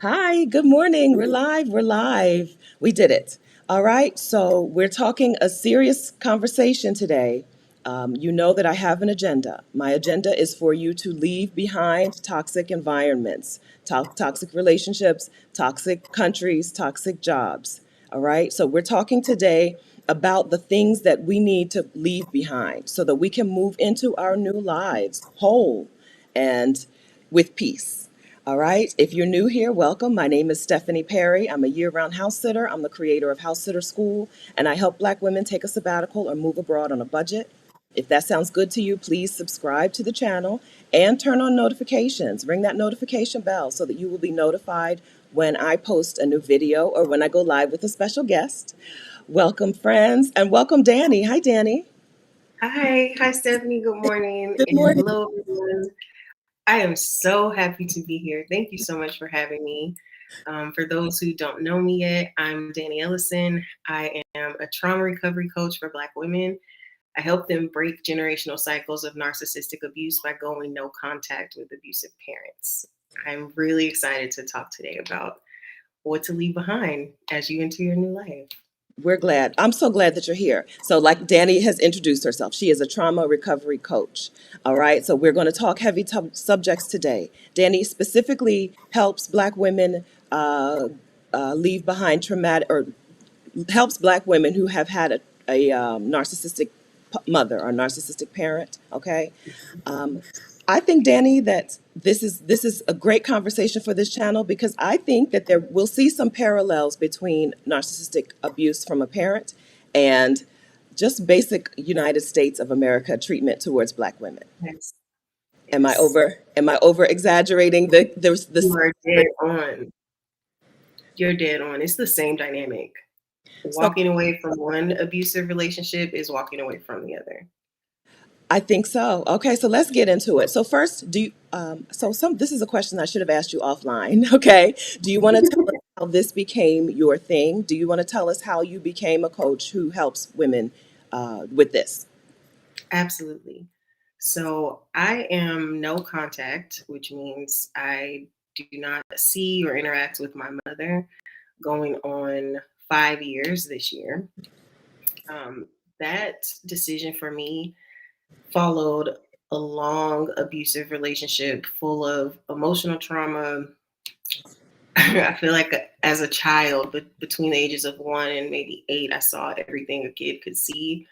Hi, good morning. We're live. We're live. We did it. All right. So, we're talking a serious conversation today. You know that I have an agenda. My agenda is for you to leave behind toxic environments, toxic relationships, toxic countries, toxic jobs. All right. So, we're talking today about the things that we need to leave behind so that we can move into our new lives whole and with peace. All right. If you're new here, welcome. My name is Stephanie Perry. I'm a year-round house sitter. I'm the creator of House Sitter School, and I help Black women take a sabbatical or move abroad on a budget. If that sounds good to you, please subscribe to the channel and turn on notifications. Ring that notification bell so that you will be notified when I post a new video or when I go live with a special guest. Welcome, friends, and welcome, Dani. Hi, Dani. Hi, Stephanie. Good morning, Good and morning. hello, everyone. I am so happy to be here. Thank you so much for having me. For those who don't know me yet, I'm Dani Ellison. I am a trauma recovery coach for Black women. I help them break generational cycles of narcissistic abuse by going no contact with abusive parents. I'm really excited to talk today about what to leave behind as you enter your new life. We're glad. I'm so glad that you're here. So, like Dani has introduced herself, she is a trauma recovery coach. All right. So, we're going to talk heavy subjects today. Dani specifically helps Black women leave behind traumatic, or helps Black women who have had a narcissistic mother or narcissistic parent. Okay. I think, Dani, that this is a great conversation for this channel because I think that there we'll see some parallels between narcissistic abuse from a parent and just basic United States of America treatment towards Black women. Yes, Am I yes. over am I over exaggerating You are dead on. You're dead on. It's the same dynamic. so Walking away from one abusive relationship is walking away from the other. I think so. Okay, so let's get into it. So first, do you so some this is a question I should have asked you offline, okay? Do you want to tell us how this became your thing? Do you want to tell us how you became a coach who helps women with this? Absolutely. So I am no contact, which means I do not see or interact with my mother going on 5 years this year. Um, that decision for me followed a long abusive relationship full of emotional trauma. I feel like as a child, but between the ages of 1 and maybe 8, I saw everything a kid could see.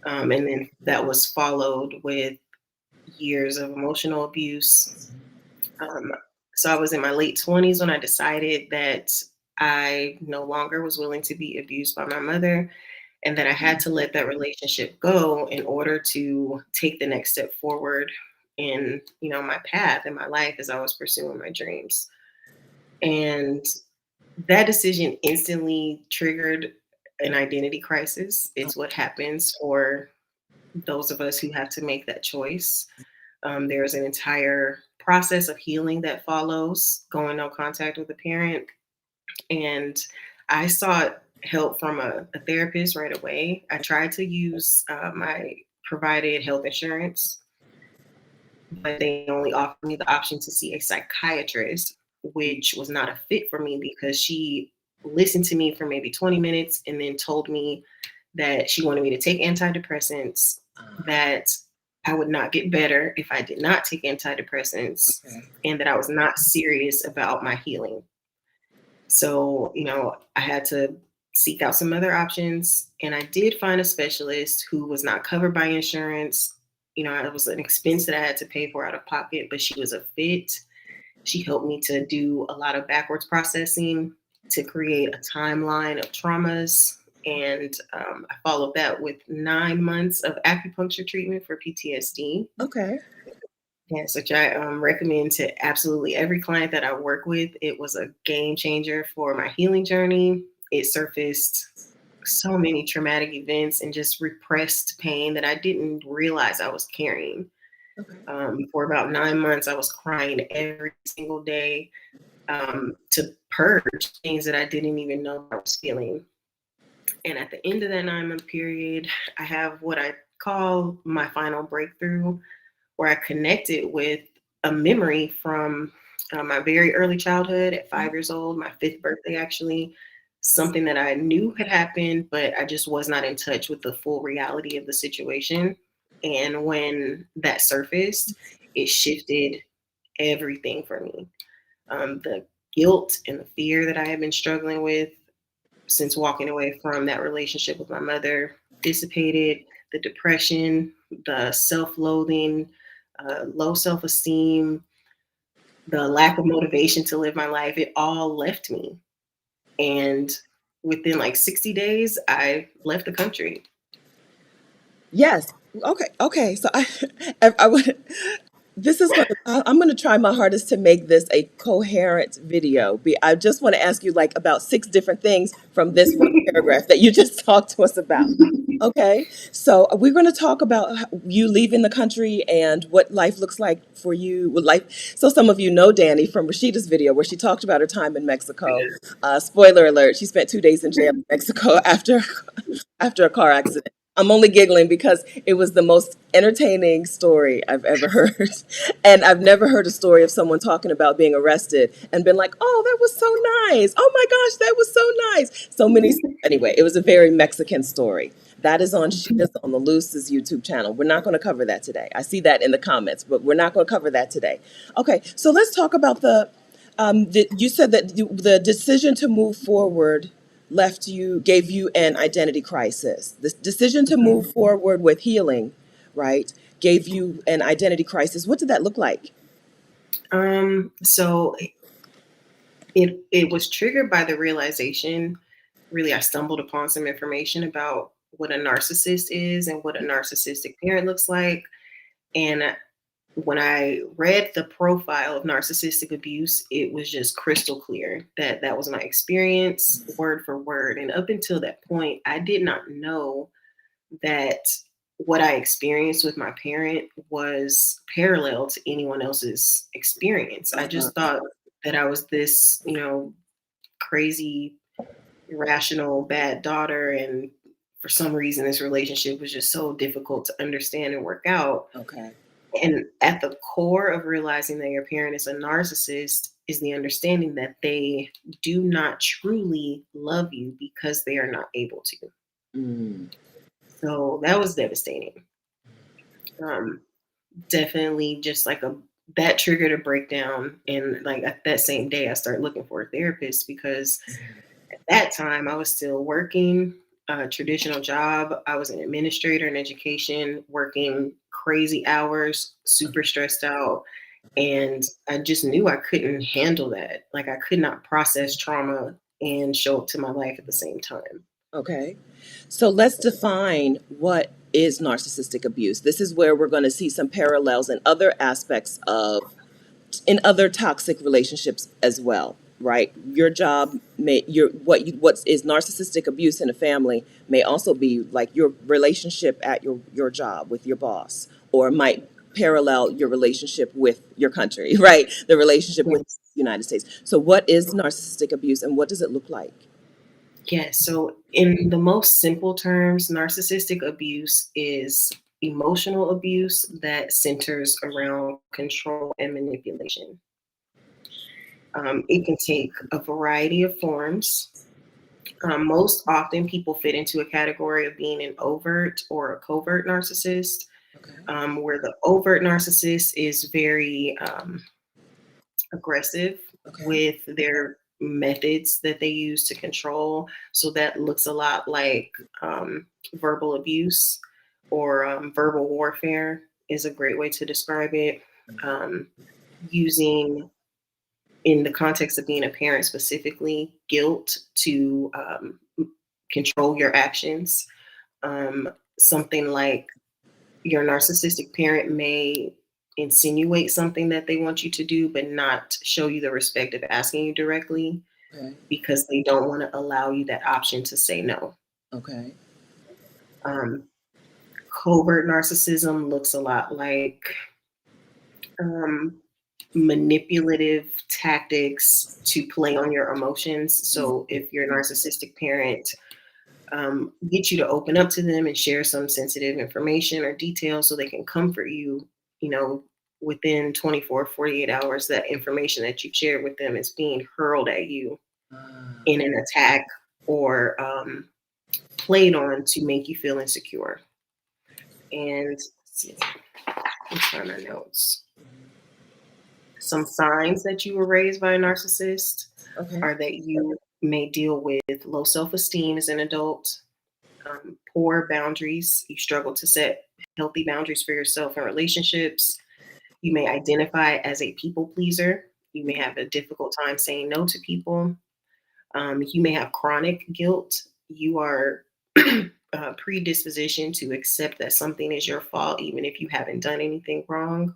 And then that was followed with years of emotional abuse. Um, so I was in my late 20s when I decided that I no longer was willing to be abused by my mother and that I had to let that relationship go in order to take the next step forward in, my path in my life as I was pursuing my dreams. And that decision instantly triggered an identity crisis. It's what happens for those of us who have to make that choice. There's an entire process of healing that follows going no contact with a parent. And I sought help from a therapist right away. I tried to use my provided health insurance, but they only offered me the option to see a psychiatrist, which was not a fit for me because she listened to me for maybe 20 minutes and then told me that she wanted me to take antidepressants, that I would not get better if I did not take antidepressants, Okay. and that I was not serious about my healing. So, I had to seek out some other options. And I did find a specialist who was not covered by insurance. It was an expense that I had to pay for out of pocket, but she was a fit. She helped me to do a lot of backwards processing to create a timeline of traumas. And I followed that with 9 months of acupuncture treatment for PTSD. Okay. Yes, which I recommend to absolutely every client that I work with. It was a game changer for my healing journey. It surfaced so many traumatic events and just repressed pain that I didn't realize I was carrying. Okay. For about 9 months, I was crying every single day to purge things that I didn't even know I was feeling. And at the end of that 9 month period, I have what I call my final breakthrough, where I connected with a memory from my very early childhood at 5 years old, my fifth birthday actually, something that I knew had happened, but I just was not in touch with the full reality of the situation. And when that surfaced, it shifted everything for me. The guilt and the fear that I had been struggling with since walking away from that relationship with my mother dissipated. The depression, the self loathing, low self esteem, the lack of motivation to live my life, it all left me. And within like 60 days, I left the country. Yes. Okay. Okay. So I would. This is going to, I'm going to try my hardest to make this a coherent video. I just want to ask you like about 6 different things from this one paragraph that you just talked to us about. Okay. So we're going to talk about you leaving the country and what life looks like for you with life. So some of you know Dani from Rashida's video where she talked about her time in Mexico. Spoiler alert, she spent 2 days in jail in Mexico after a car accident. I'm only giggling because it was the most entertaining story I've ever heard. And I've never heard a story of someone talking about being arrested and been like, oh, that was so nice. Oh my gosh, that was so nice. So many. Anyway, it was a very Mexican story. That is on Sheeta's on the Loose's YouTube channel. We're not going to cover that today. I see that in the comments, but we're not going to cover that today. Okay, so let's talk about you said that the decision to move forward gave you an identity crisis. The decision to move forward with healing, right, gave you an identity crisis. What did that look like? So it was triggered by the realization. Really, I stumbled upon some information about what a narcissist is and what a narcissistic parent looks like. And when I read the profile of narcissistic abuse, it was just crystal clear that that was my experience, word for word. And up until that point, I did not know that what I experienced with my parent was parallel to anyone else's experience. I Uh-huh. just thought that I was this, crazy, irrational, bad daughter. And for some reason, this relationship was just so difficult to understand and work out. Okay. And at the core of realizing that your parent is a narcissist is the understanding that they do not truly love you because they are not able to. Mm. So that was devastating. Um, Definitely just like that triggered a breakdown. And like that same day, I started looking for a therapist because at that time I was still working a traditional job. I was an administrator in education, working crazy hours, super stressed out. And I just knew I couldn't handle that. Like I could not process trauma and show up to my life at the same time. Okay. So let's define what is narcissistic abuse. This is where we're going to see some parallels in other aspects in other toxic relationships as well, right? Your job what is narcissistic abuse in a family may also be like your relationship at your job with your boss, or might parallel your relationship with your country, right? The relationship with Yes. the United States. So what is narcissistic abuse and what does it look like? Yes. So, in the most simple terms, narcissistic abuse is emotional abuse that centers around control and manipulation. It can take a variety of forms. Most often, people fit into a category of being an overt or a covert narcissist, Okay. where the overt narcissist is very aggressive Okay. with their methods that they use to control. So that looks a lot like verbal abuse or verbal warfare is a great way to describe it. Um, Using, in the context of being a parent specifically, guilt to control your actions. Something like your narcissistic parent may insinuate something that they want you to do, but not show you the respect of asking you directly Okay. because they don't want to allow you that option to say no. Okay. Um, Covert narcissism looks a lot like um, manipulative tactics to play on your emotions. So if your narcissistic parent get you to open up to them and share some sensitive information or details so they can comfort you, you know, within 24, 48 hours, that information that you shared with them is being hurled at you in an attack or played on to make you feel insecure. And let's see, I'm trying my notes. Some signs that you were raised by a narcissist Okay. are that you may deal with low self-esteem as an adult, poor boundaries. You struggle to set healthy boundaries for yourself in relationships. You may identify as a people pleaser. You may have a difficult time saying no to people. You may have chronic guilt. You are predisposition to accept that something is your fault, even if you haven't done anything wrong.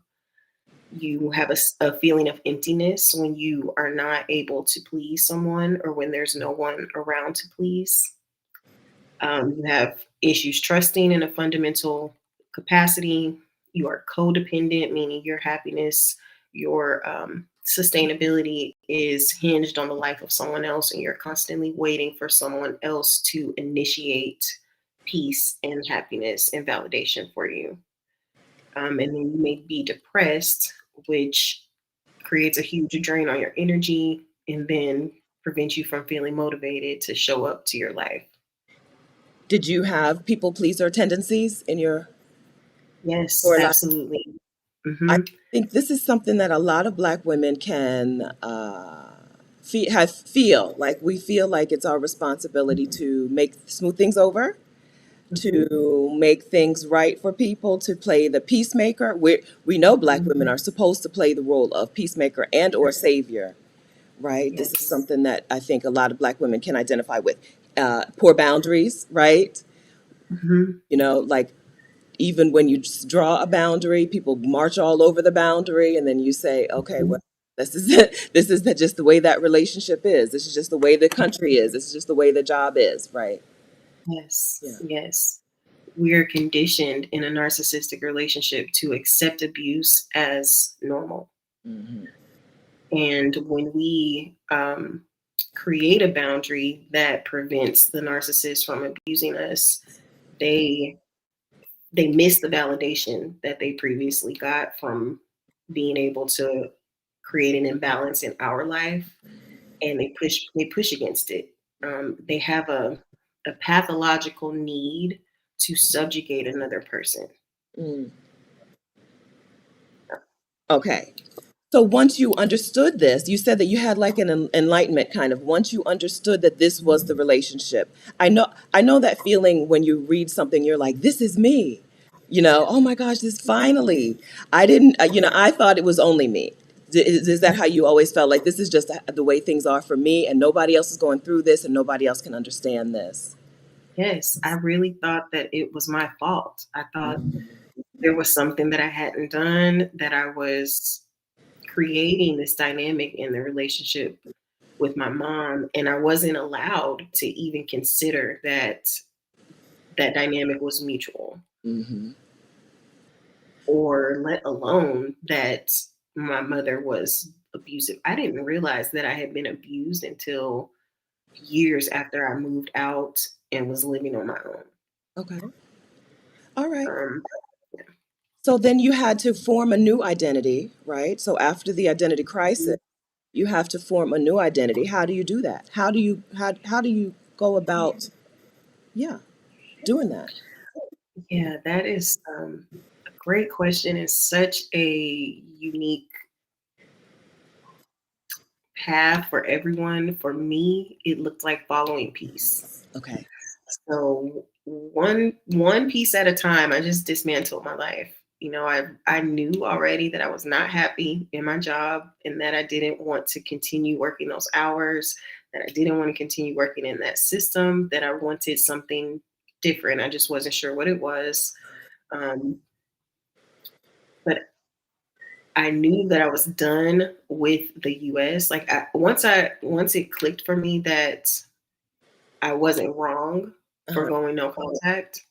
You have a feeling of emptiness when you are not able to please someone or when there's no one around to please. You have issues trusting in a fundamental capacity. You are codependent, meaning your happiness, your sustainability is hinged on the life of someone else, and you're constantly waiting for someone else to initiate peace and happiness and validation for you. And then you may be depressed, which creates a huge drain on your energy and then prevents you from feeling motivated to show up to your life. Did you have people pleaser tendencies in your Yes, or life? absolutely. I Hmm. think this is something that a lot of Black women can feel like we feel like it's our responsibility to make smooth things over, Hmm. to make things right for people, to play the peacemaker. We know Black women are supposed to play the role of peacemaker and or savior, right? This is Yes. something that I think a lot of Black women can identify with. Poor boundaries, right? Hmm. You know, like even when you just draw a boundary, people march all over the boundary, and then you say, okay, well, this is it. This is just the way that relationship is. This is just the way the country is. This is just the way the job is, right? Yes. Yeah. Yes. We are conditioned in a narcissistic relationship to accept abuse as normal. Hmm. And when we create a boundary that prevents the narcissist from abusing us, they they miss the validation that they previously got from being able to create an imbalance in our life, and they push against it. They have a pathological need to subjugate another person. Mm. Okay. So once you understood this, you said that you had like an enlightenment kind of. Once you understood that this was the relationship, I know that feeling when you read something, you're like, this is me. Oh my gosh, this finally. I didn't, I thought it was only me. Is that how you always felt like this is just the way things are for me, and nobody else is going through this, and nobody else can understand this? Yes, I really thought that it was my fault. I thought there was something that I hadn't done, that I was creating this dynamic in the relationship with my mom, and I wasn't allowed to even consider that that dynamic was mutual, Hmm. or let alone that my mother was abusive. I didn't realize that I had been abused until years after I moved out and was living on my own. Okay. All right. Um, So then you had to form a new identity, right? So after the identity crisis, you have to form a new identity. How do you do that? How do you go about, yeah, doing that? yeah, that is a great question and such a unique path for everyone. For me, it looked like following peace. Okay. So one piece at a time, I just dismantled my life. I knew already that I was not happy in my job and that I didn't want to continue working those hours, that I didn't want to continue working in that system, that I wanted something different. I just wasn't sure what it was. Um, but I knew that I was done with the US. Like once it clicked for me that I wasn't wrong for Uh-huh. going no contact,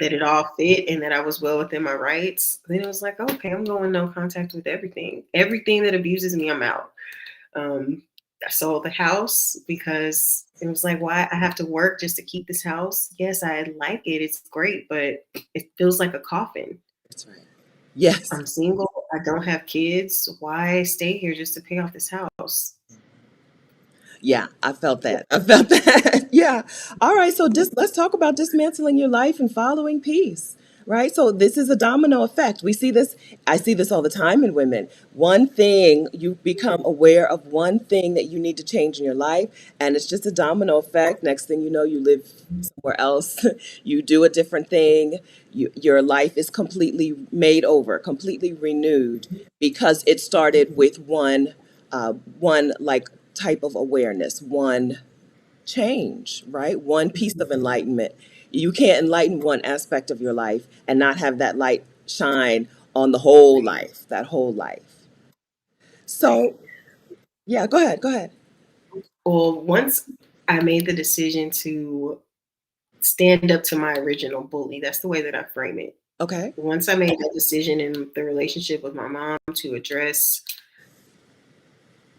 that it all fit and that I was well within my rights, then it was like, okay, I'm going no contact with everything. Everything that abuses me, I'm out. Um, I sold the house because it was like, why I have to work just to keep this house? Yes, I like it. It's great, but it feels like a coffin. That's right. Yes. I'm single. I don't have kids. Why stay here just to pay off this house? Yeah, I felt that. I felt that. Yeah. All right. So just let's talk about dismantling your life and following peace. Right. So this is a domino effect. We see this. I see this all the time in women. One thing, you become aware of one thing that you need to change in your life, and it's just a domino effect. Next thing you know, you live somewhere else. You do a different thing. Your life is completely made over, completely renewed, because it started with one like type of awareness, one change, right? One piece of enlightenment. You can't enlighten one aspect of your life and not have that light shine on the whole life, that whole life. Right. So, yeah, go ahead, go ahead. Well, once I made the decision to stand up to my original bully, that's the way that I frame it. Okay. Once I made that decision in the relationship with my mom to address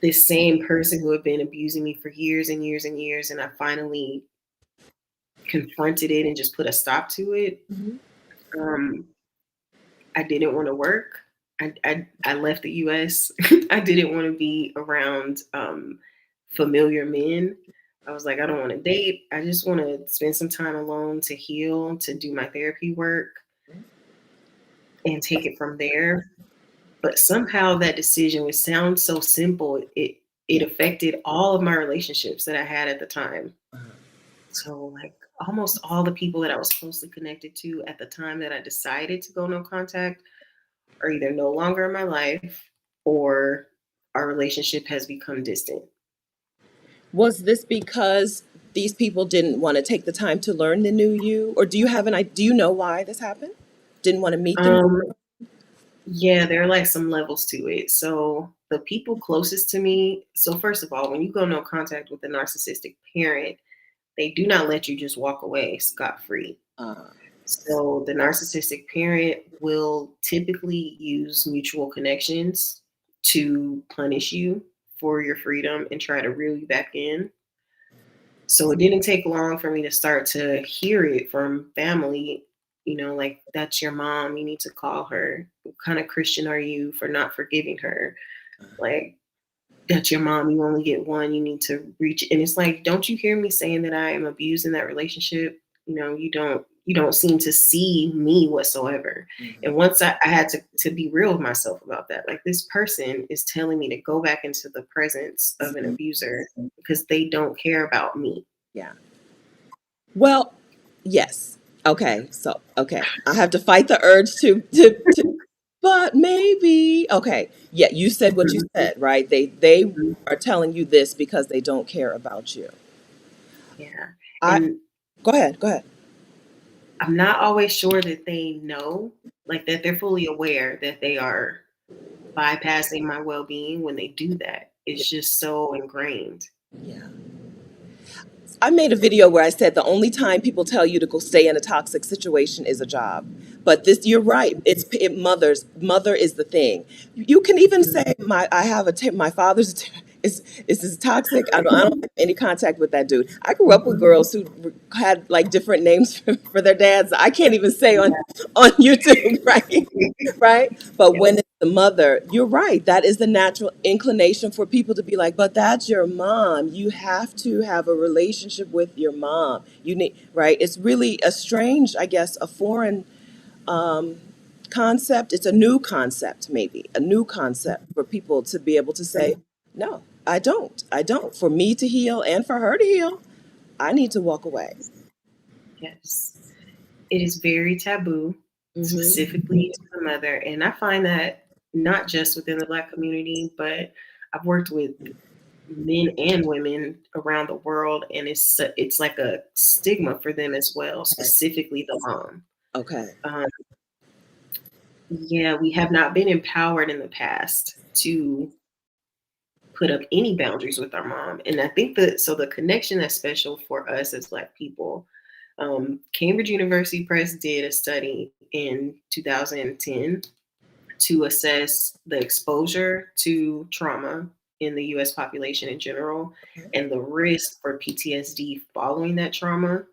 this same person who had been abusing me for years and years and years, and I finally confronted it and just put a stop to it. Mhm. Um, I didn't want to work. I left the US. I didn't want to be around familiar men. I was like, I don't want to date. I just want to spend some time alone to heal, to do my therapy work, and take it from there. But somehow that decision, which sounds so simple, it Yeah. affected all of my relationships that I had at the time. So like almost all the people that I was closely connected to at the time that I decided to go no contact are either no longer in my life or our relationship has become distant. Was this because these people didn't want to take the time to learn the new you, or do you have do you know why this happened? Didn't want to meet them? Um, yeah, there are like some levels to it. So the people closest to me, so first of all, when you go no contact with a narcissistic parent, they do not let you just walk away scot free. Uh, So the narcissistic parent will typically use mutual connections to punish you for your freedom and try to reel you back in. So it didn't take long for me to start to hear it from family, like, that's your mom, you need to call her. What kind of Christian are you for not forgiving her? Like, that's your mom, you only get one, you need to reach. And it's like, don't you hear me saying that I am abused in that relationship? You don't seem to see me whatsoever. mhm. And once I had to be real with myself about that, like, this person is telling me to go back into the presence of an abuser because they don't care about me. Yeah. Well, yes. Okay. So, okay. I have to fight the urge to but maybe. Okay. Yeah, you said what you said, right? They Mhm. are telling you this because they don't care about you. Yeah. I And Go ahead. Go ahead. I'm not always sure that they know, like, that they're fully aware that they are bypassing my well-being when they do that. It's just so ingrained. Yeah. I made a video where I said the only time people tell you to go stay in a toxic situation is a job. But this, you're right. Mother is the thing. You can even Mhm. say I have my father's is toxic. I don't have any contact with that dude. I grew up with girls who had like different names for their dads. I can't even say on YouTube, right? Right? But when it's the mother, you're right. That is the natural inclination for people to be like, but that's your mom. You have to have a relationship with your mom. You need, right? It's really a strange, I guess, a foreign concept. It's a new concept, maybe, a new concept for people to be able to say, no, I don't. I don't. For me to heal and for her to heal, I need to walk away. Yes. It is very taboo, Hmm. specifically to the mother. And I find that not just within the Black community, but I've worked with men and women around the world, and it's like a stigma for them as well, specifically the mom. Okay. Um, yeah, we have not been empowered in the past to put up any boundaries with our mom. And I think that so the connection that's special for us as Black people, Cambridge University Press did a study in 2010 to assess the exposure to trauma in the US population in general and the risk for PTSD following that trauma,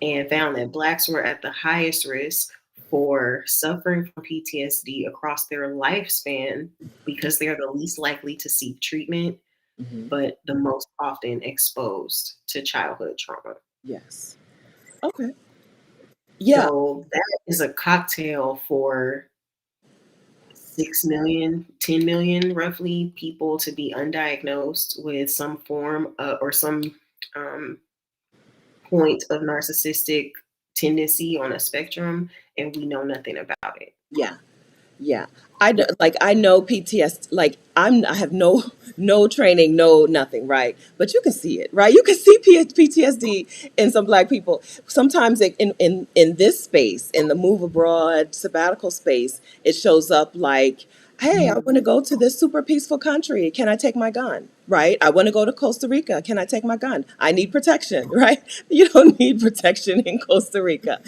and found that Blacks were at the highest risk for suffering from PTSD across their lifespan because they are the least likely to seek treatment, Hmm. but the most often exposed to childhood trauma. Yes. Okay. Yeah. So that is a cocktail for 6 million, 10 million roughly people to be undiagnosed with some form or some um, point of narcissistic tendency on a spectrum, and we know nothing about it. Yeah. Yeah. I know PTSD, like I have no training, no nothing, right? But you can see it, right? You can see PTSD in some black people. Sometimes in this space, in the move abroad sabbatical space, it shows up like, hey, I want to go to this super peaceful country. Can I take my gun? Right? I want to go to Costa Rica. Can I take my gun? I need protection, right? You don't need protection in Costa Rica.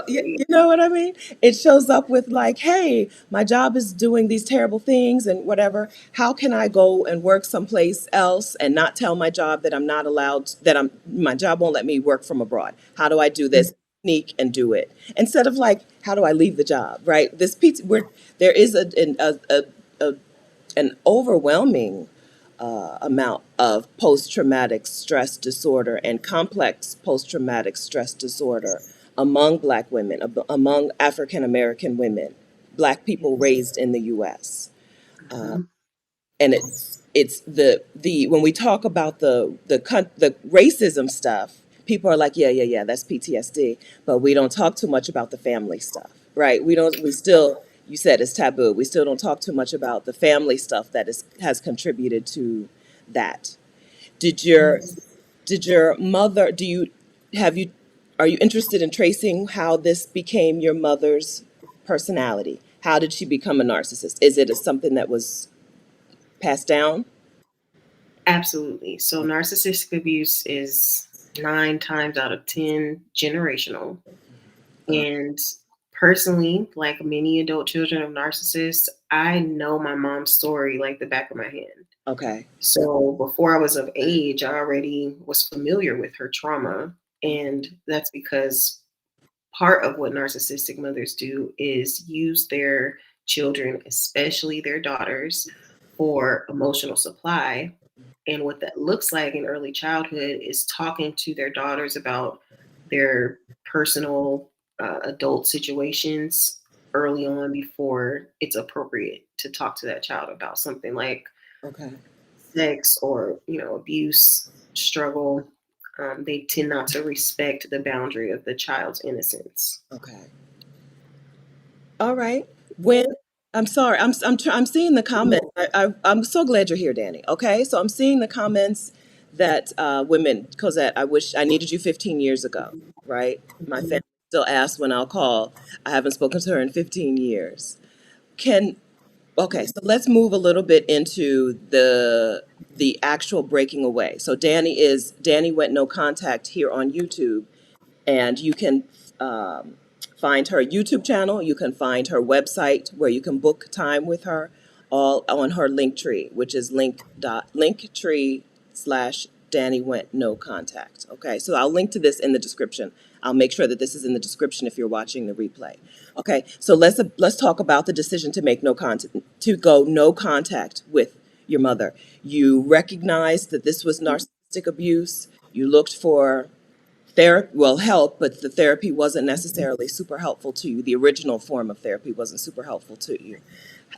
You know what I mean? It shows up with like, hey, my job is doing these terrible things and whatever. How can I go and work someplace else and not tell my job that I'm not allowed, that my job won't let me work from abroad? How do I do this? Sneak and do it instead of like, how do I leave the job? Right? This pizza, where there is a an overwhelming amount of post-traumatic stress disorder and complex post-traumatic stress disorder among Black women, among African American women, Black people raised in the U.S. Mhm. And it's the when we talk about the racism stuff, people are like, yeah, that's PTSD, but we don't talk too much about the family stuff, right? We still, you said it's taboo. We still don't talk too much about the family stuff that has contributed to that. Did your Yes. did your mother, have you are you interested in tracing how this became your mother's personality? How did she become a narcissist? Is it something that was passed down? Absolutely. So narcissistic abuse is 9 times out of 10 generational. Uh, And personally, like many adult children of narcissists, I know my mom's story like the back of my hand. okay. So before I was of age, I already was familiar with her trauma. And that's because part of what narcissistic mothers do is use their children, especially their daughters, for emotional supply. And what that looks like in early childhood is talking to their daughters about their personal adult situations early on before it's appropriate to talk to that child about something like Okay. sex or abuse struggle. They tend not to respect the boundary of the child's innocence. Okay. All right. When I'm sorry, I'm seeing the comments. I'm so glad you're here, Danny. Okay, so I'm seeing the comments that women, Cosette, I wish I needed you 15 years ago, right? My family still asks when I'll call. I haven't spoken to her in 15 years. Can Okay, so let's move a little bit into the actual breaking away. So Danny went no contact here on YouTube, and you can um, find her YouTube channel. You can find her website where you can book time with her, all on her link tree, which is linktree/ Danny went no contact. Okay, so I'll link to this in the description. I'll make sure that this is in the description if you're watching the replay. Okay, so let's talk about the decision to make no contact, to go no contact with your mother. You recognized that this was narcissistic abuse. You looked for therapy, well, help, but the therapy wasn't necessarily super helpful to you. The original form of therapy wasn't super helpful to you.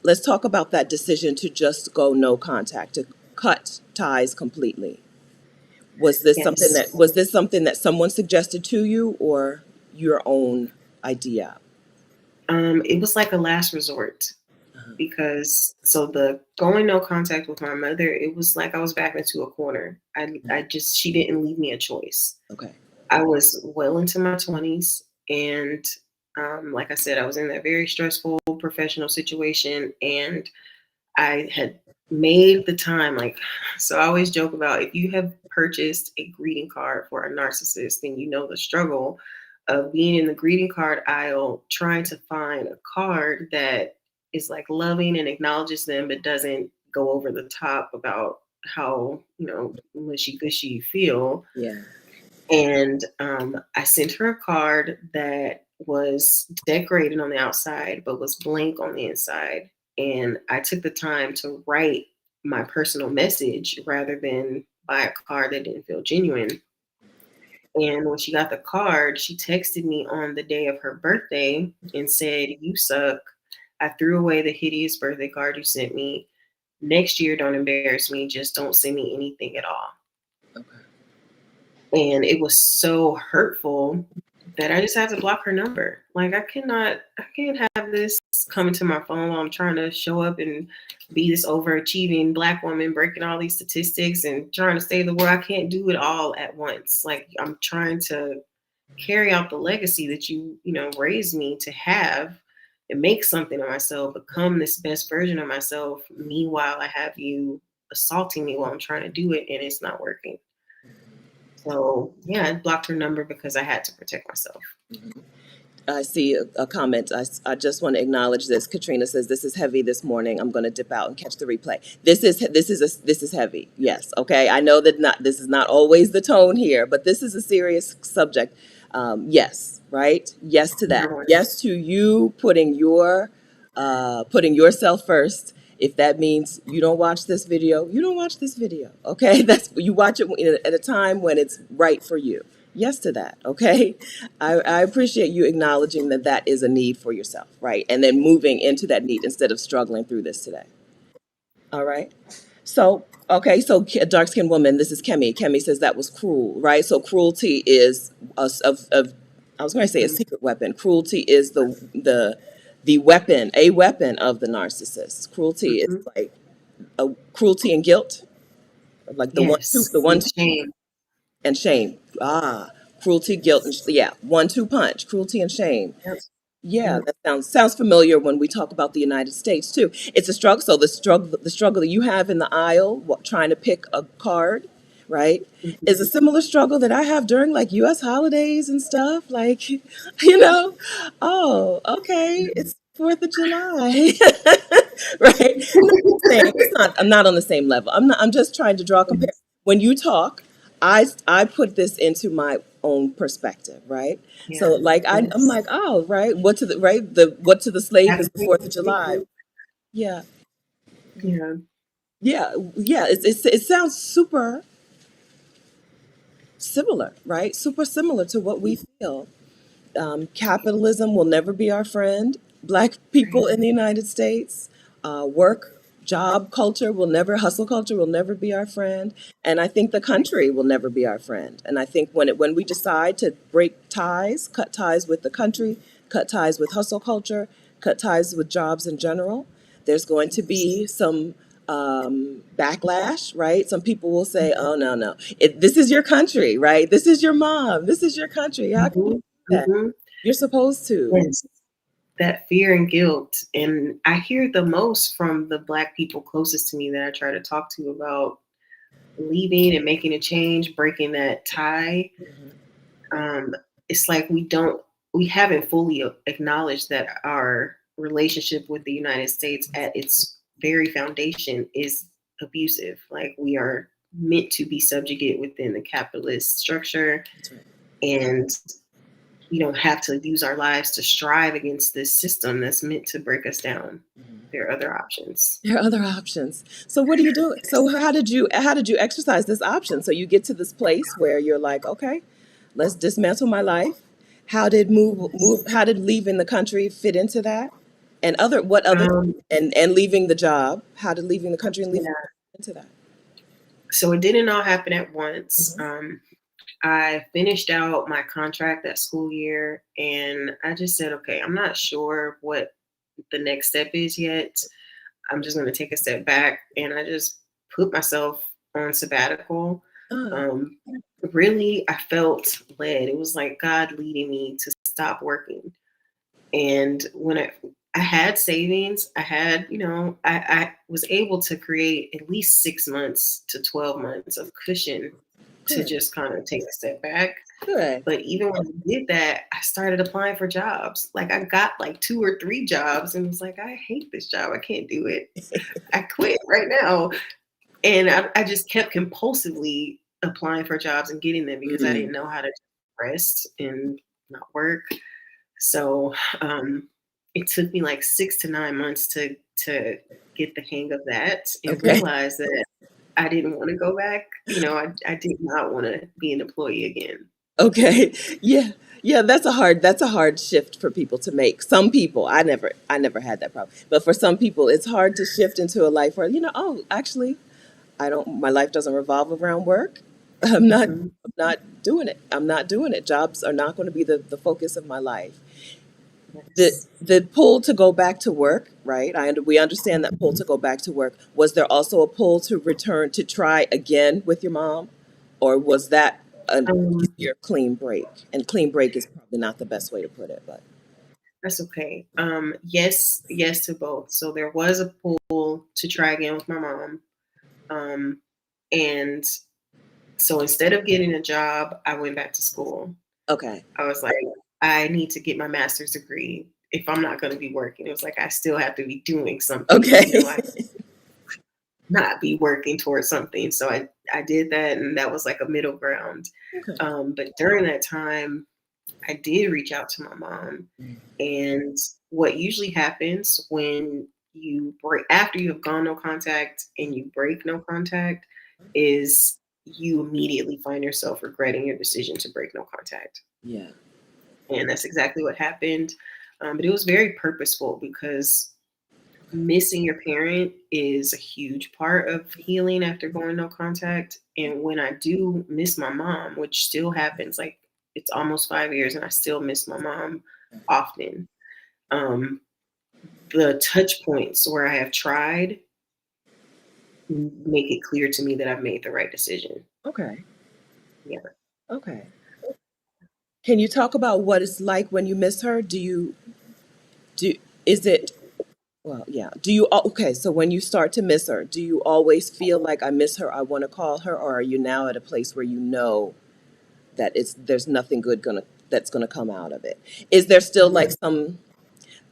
Let's talk about that decision to just go no contact, to cut ties completely. Yes. Was this something that someone suggested to you or your own idea? It was like a last resort Uh-huh. because so the going no contact with my mother, it was like I was back into a corner. I just she didn't leave me a choice. Okay. I was well into my 20s, and like I said, I was in that very stressful professional situation, and I had made the time. Like, so I always joke about if you have purchased a greeting card for a narcissist, then you know the struggle of being in the greeting card aisle trying to find a card that is like loving and acknowledges them, but doesn't go over the top about how, mushy gushy you feel. Yeah. And I sent her a card that was decorated on the outside, but was blank on the inside. And I took the time to write my personal message rather than buy a card that didn't feel genuine. And when she got the card, she texted me on the day of her birthday and said, "You suck. I threw away the hideous birthday card you sent me. Next year, don't embarrass me. Just don't send me anything at all." Okay. And it was so hurtful that I just had to block her number. Like, I can't have this coming to my phone while I'm trying to show up and be this overachieving Black woman, breaking all these statistics and trying to save the world. I can't do it all at once. Like, I'm trying to carry out the legacy that you know, raised me to have and make something of myself, become this best version of myself. Meanwhile, I have you assaulting me while I'm trying to do it, and it's not working. So yeah, I blocked her number because I had to protect myself. I see a comment. I just want to acknowledge this. Katrina says this is heavy this morning. I'm going to dip out and catch the replay. This is heavy. Yes. Okay. I know that this is not always the tone here, but this is a serious subject. Yes. Right. Yes to that. Yes to you putting yourself first. If that means you don't watch this video, you don't watch this video. Okay. That's you watch it at a time when it's right for you. Yes to that. Okay. I appreciate you acknowledging that that is a need for yourself, right? And then moving into that need instead of struggling through this today. All right. So, okay. So, dark skinned woman, this is Kemi. Kemi says that was cruel, right? So, cruelty is I was going to say a secret weapon. Cruelty is the weapon, a weapon of the narcissist. Cruelty is like a cruelty and guilt, like Yes, the one, and two, shame. and shame. Cruelty, guilt, and yeah, 1-2 punch. Cruelty and shame. Yep. Yeah, Yep. that sounds familiar when we talk about the United States too. It's a struggle. So the struggle that you have in the aisle, trying to pick a card, right, is a Mhm. similar struggle that I have during like U.S. holidays and stuff. Like, oh, okay, it's 4th of July, right? Not the same. It's not. I'm not on the same level. I'm not. I'm just trying to draw a comparison. When you talk, I put this into my own perspective, right? So Yeah. like I'm Yes. like, oh, right, what to the slave is the Absolutely. 4th of July. Yeah, Yeah. yeah. It sounds super similar, right? Super similar to what we feel. Capitalism will never be our friend. Black people Right. in the United States, work, job culture will never, hustle culture will never be our friend. And I think the country will never be our friend. And I think when we decide to break ties, cut ties with the country, cut ties with hustle culture, cut ties with jobs in general, there's going to be some backlash, right? Some people will say, "Oh no, no, this is your country, right? This is your mom. This is your country. How can you Hmm. do that? Hmm. You're supposed to." Yes. That fear and guilt. And I hear it the most from the Black people closest to me that I try to talk to about leaving and making a change, breaking that tie. um, it's like we haven't fully acknowledged that our relationship with the United States at its very foundation is abusive. Like, we are meant to be subjugate within the capitalist structure, That's right. and we don't have to use our lives to strive against this system that's meant to break us down. There are other options. There are other options. So what do you do? So how did you exercise this option? So you get to this place where you're like, okay, let's dismantle my life. How did leaving the country fit into that? And Um, and leaving the job, how did leaving the country and leaving yeah. into that? So it didn't all happen at once. Mhm. I finished out my contract that school year, and I just said, okay, I'm not sure what the next step is yet. I'm just going to take a step back, and I just put myself on sabbatical. Ah, Um, really, I felt led. It was like God leading me to stop working. And when I had savings, I had, I was able to create at least 6 months to 12 months of cushion to good, just kind of take a step back. good. But even when I did that, I started applying for jobs. Like, I got like 2 or 3 jobs and was like, I hate this job. I can't do it. I quit right now. And I just kept compulsively applying for jobs and getting them because I Mm, didn't know how to rest and not work. So it took me like 6 to 9 months to get the hang of that and Okay. realize that I didn't want to go back. I did not want to be an employee again. Okay. Yeah. Yeah, that's a hard shift for people to make. Some people, I never had that problem. But for some people, it's hard to shift into a life where, oh, actually, my life doesn't revolve around work. I'm not Mhm. I'm not doing it. I'm not doing it. Jobs are not going to be the focus of my life. The Yes. the pull to go back to work, right? We understand that pull to go back to work. Was there also a pull to return to try again with your mom, or was that an Um, easier clean break? And clean break is probably not the best way to put it, but that's okay. Yes, yes to both. So there was a pull to try again with my mom. Um, and so instead of getting a job, I went back to school. okay, I was like, I need to get my master's degree if I'm not going to be working. It was like, I still have to be doing something, okay, I not be working towards something. So I did that, and that was like a middle ground. okay, But during that time, I did reach out to my mom. And what usually happens when you break, after you have gone no contact and you break no contact, is you immediately find yourself regretting your decision to break no contact. yeah, And that's exactly what happened. But it was very purposeful because missing your parent is a huge part of healing after going no contact. And when I do miss my mom, which still happens, like it's almost 5 years and I still miss my mom often. Um, the touch points where I have tried make it clear to me that I've made the right decision. okay, Yeah. okay. Can you talk about what it's like when you miss her? Do is it Well, yeah. Okay, so when you start to miss her, do you always feel like I miss her, I want to call her, or are you now at a place where you know that there's nothing good that's gonna come out of it? Is there still like some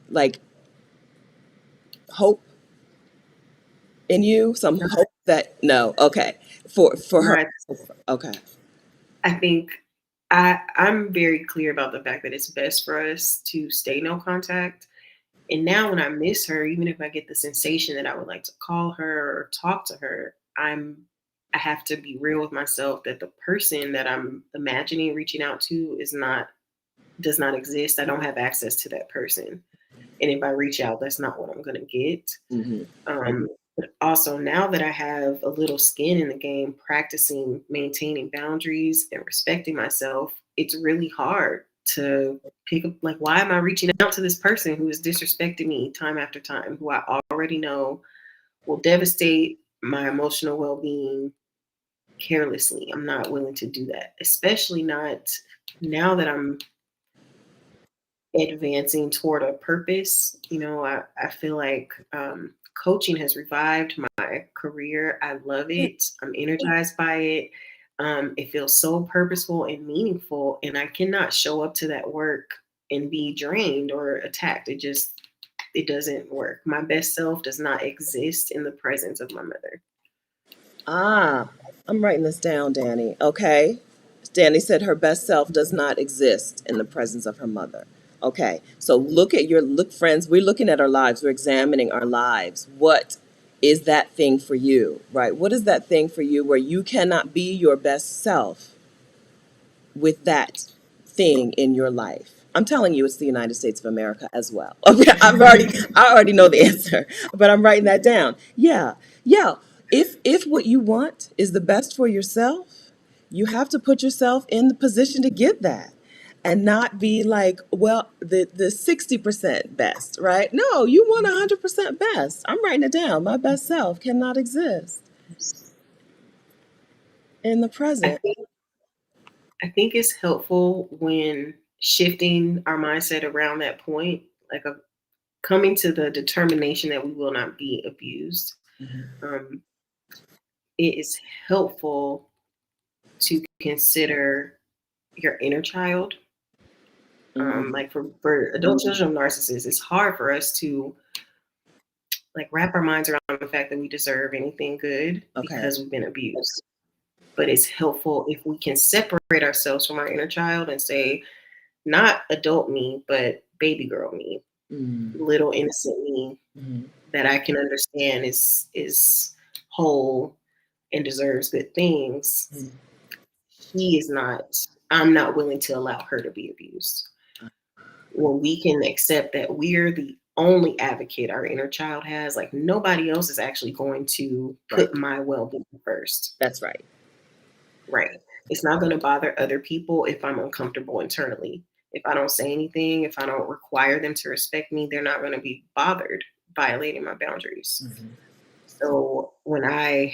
like hope in you? Some hope that no, okay. For her. Right. Okay. I think I'm very clear about the fact that it's best for us to stay no contact. And now when I miss her, even if I get the sensation that I would like to call her or talk to her, I have to be real with myself that the person that I'm imagining reaching out to does not exist. I don't have access to that person. And if I reach out, that's not what I'm gonna get. Hmm. But also now that I have a little skin in the game, practicing maintaining boundaries and respecting myself, it's really hard to pick up, like, why am I reaching out to this person who is disrespecting me time after time, who I already know will devastate my emotional well-being carelessly? I'm not willing to do that, especially not now that I'm advancing toward a purpose. I feel like coaching has revived my career. I love Yeah. it. I'm energized by it. It feels so purposeful and meaningful, and I cannot show up to that work and be drained or attacked. It doesn't work. My best self does not exist in the presence of my mother. Ah, I'm writing this down, Danny. Okay. Danny said her best self does not exist in the presence of her mother. Okay. So look, friends, we're looking at our lives. We're examining our lives. What is that thing for you, right? What is that thing for you where you cannot be your best self with that thing in your life? I'm telling you, it's the United States of America as well. Okay, I already know the answer, but I'm writing that down. Yeah, yeah. If what you want is the best for yourself, you have to put yourself in the position to get that, and not be like, well, the 60% best, right? No, you want 100% best. I'm writing it down. My best self cannot exist in the I present. think I think it's helpful when shifting our mindset around that point, like coming to the determination that we will not be abused. Mhm. Um, it is helpful to consider your inner child. Mhm. Like for adult children of narcissists, it's hard for us to like wrap our minds around the fact that we deserve anything good Okay. because we've been abused. But it's helpful if we can separate ourselves from our inner child and say, not adult me, but baby girl me, little innocent me that I can understand is whole and deserves good things. He is not. I'm not willing to allow her to be abused. When we can accept that we're the only advocate our inner child has, like nobody else is actually going to put my well-being first. That's right. Right. It's not going to bother other people if I'm uncomfortable internally. If I don't say anything, if I don't require them to respect me, they're not going to be bothered violating my boundaries. So when I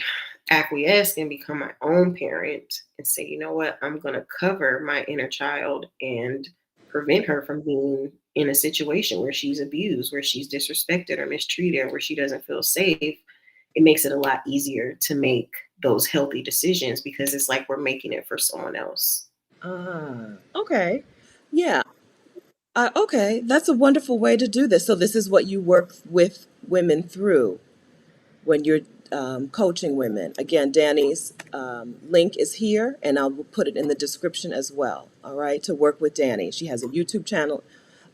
acquiesce and become my own parent and say, you know what, I'm going to cover my inner child and prevent her from being in a situation where she's abused, where she's disrespected or mistreated, where she doesn't feel safe, it makes it a lot easier to make those healthy decisions because it's like we're making it for someone else. Okay. Yeah. Okay. That's a wonderful way to do this. So this is what you work with women through when you're coaching women. Again, Dani's link is here, and I'll put it in the description as well. All right, to work with Dani. She has a YouTube channel,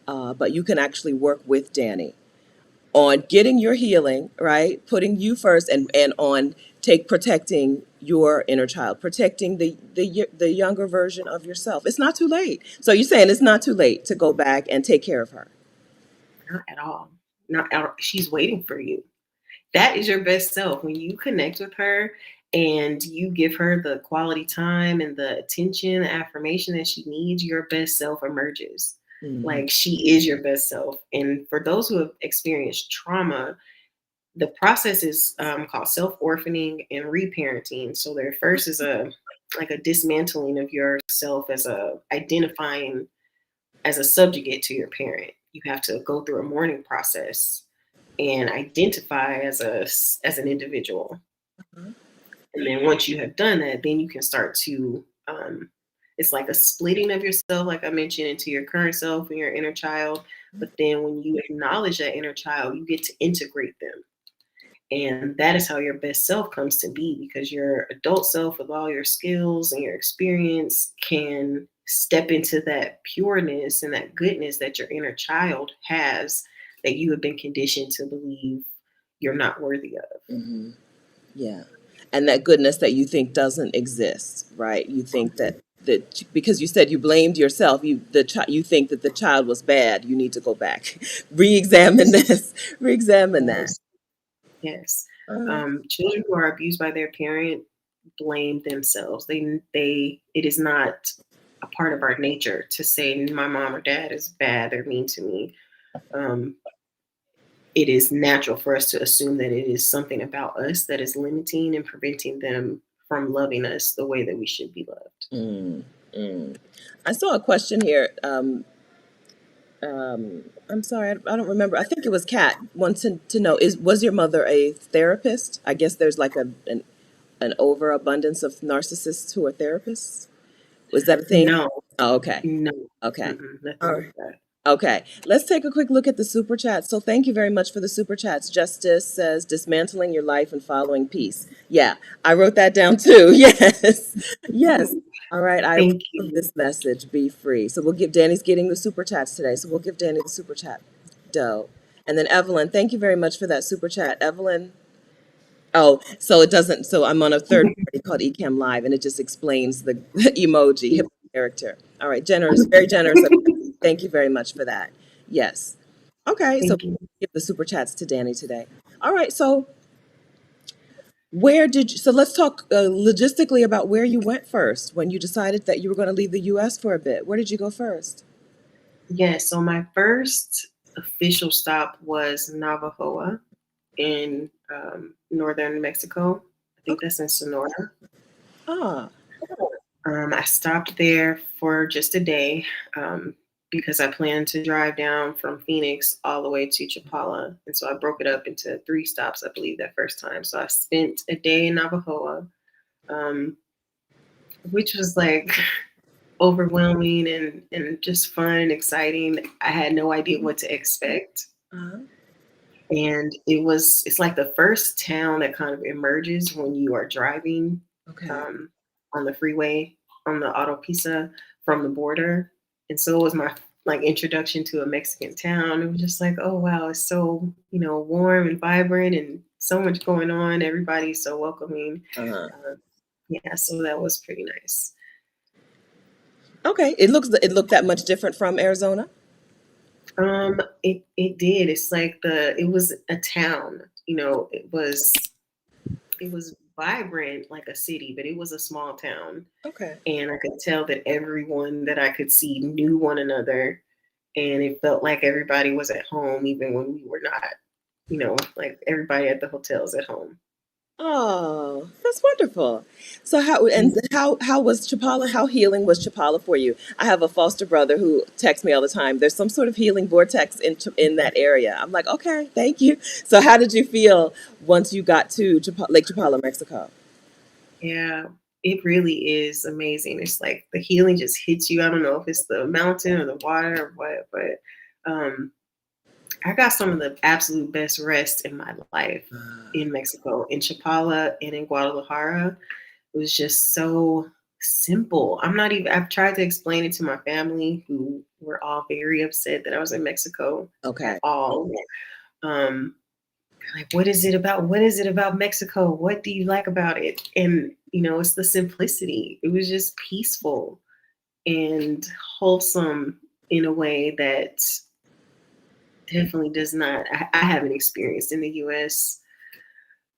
but you can actually work with Dani on getting your healing, right? Putting you first, and on protecting your inner child, protecting the younger version of yourself. It's not too late. So you're saying it's not too late to go back and take care of her. Not at all. Not at all. She's waiting for you. That is your best self. When you connect with her and you give her the quality time and the attention, the affirmation that she needs, your best self emerges. Like she is your best self. And for those who have experienced trauma, the process is called self-orphaning and reparenting. So there first is a dismantling of yourself as a identifying as a subjugate to your parent. You have to go through a mourning process and identify as an individual. And then once you have done that, then you can start to it's like a splitting of yourself, like I mentioned, into your current self and your inner child. But then when you acknowledge that inner child, you get to integrate them. And that is how your best self comes to be, because your adult self with all your skills and your experience can step into that pureness and that goodness that your inner child has that you have been conditioned to believe you're not worthy of. Yeah. And that goodness that you think doesn't exist, right? You think that because you said you blamed yourself, you think that the child was bad. You need to go back, re-examine this, re-examine that. Yes. Yes. Children who are abused by their parent blame themselves. It is not a part of our nature to say my mom or dad is bad or mean to me. It is natural for us to assume that it is something about us that is limiting and preventing them from loving us the way that we should be loved. I saw a question here. I'm sorry, I don't remember. I think it was Kat wants to know: was your mother a therapist? I guess there's like an overabundance of narcissists who are therapists. Was that a thing? No, Oh, okay. no. Okay. Nothing All like right. that. Okay, let's take a quick look at the super chats. So thank you very much for the super chats. Justice says, dismantling your life and following peace. Yeah, I wrote that down too. Yes, yes. All right, I Thank love you. this message, be free. So we'll give, Danny's getting the super chats today. So we'll give Danny the super chat. Doe. And then Evelyn, thank you very much for that super chat. Evelyn, oh, so it doesn't, so I'm on a third party called Ecamm Live, and it just explains the emoji, hip character. All right, generous, very generous. Thank you very much for that. Yes. Okay, so Thank you. give the super chats to Danny today. All right, so so let's talk logistically about where you went first when you decided that you were going to leave the US for a bit. Where did you go first? Yes, so my first official stop was Navajoa in northern Mexico. I think Okay. that's in Sonora. Ah, I stopped there for just a day because I planned to drive down from Phoenix all the way to Chapala. And so I broke it up into 3 stops, I believe, that first time. So I spent a day in Navajoa, um, which was like overwhelming and just fun and exciting. I had no idea what to expect. uh-huh. And it's like the first town that kind of emerges when you are driving Okay. um, on the freeway, on the autopista from the border. And so it was my like introduction to a Mexican town. It was just like, oh wow, it's so, warm and vibrant and so much going on. Everybody's so welcoming. Uh-huh. Yeah, so that was pretty nice. Okay. It looked that much different from Arizona? It did. It's like it was a town. It was vibrant like a city, but it was a small town. Okay. And I could tell that everyone that I could see knew one another, and it felt like everybody was at home even when we were not. Like everybody at the hotels at home. Oh, that's wonderful. So how was Chapala? How healing was Chapala for you? I have a foster brother who texts me all the time. There's some sort of healing vortex in that area. I'm like, okay, thank you. So how did you feel once you got to Lake Chapala, Mexico? Yeah, it really is amazing. It's like the healing just hits you. I don't know if it's the mountain or the water or what, but I got some of the absolute best rest in my life in Mexico, in Chapala and in Guadalajara. It was just so simple. I've tried to explain it to my family who were all very upset that I was in Mexico Okay. at all. Um, like, what is it about Mexico? What do you like about it? And, it's the simplicity. It was just peaceful and wholesome in a way that definitely does not, I haven't experienced in the US.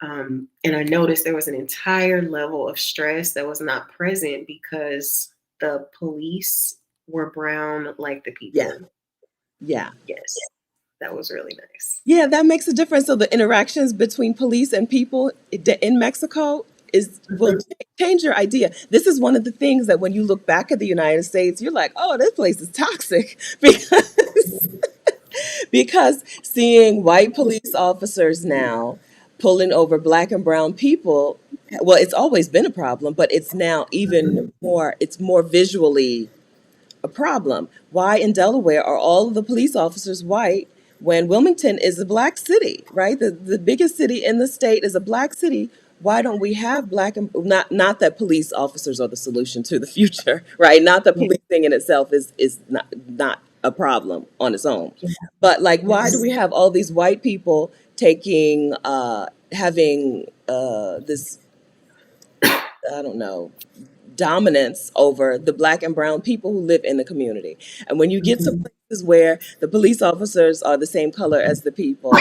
And I noticed there was an entire level of stress that was not present because the police were brown like the Yeah. people. Yeah. Yes, that was really nice. Yeah, that makes a difference. So the interactions between police and people in Mexico will Mhm. change your idea. This is one of the things that when you look back at the United States, you're like, oh, this place is toxic because seeing white police officers now pulling over black and brown people, well, it's always been a problem, but it's now even more, it's more visually a problem. Why in Delaware are all of the police officers white when Wilmington is a black city, right? The biggest city in the state is a black city. Why don't we have black and not that police officers are the solution to the future, right? Not that Yeah, policing in itself is not a problem on its own. yeah, But like why do yes. we have all these white people taking having this I don't know dominance over the black and brown people who live in the community. And when you get to Mhm. places where the police officers are the same color as the people,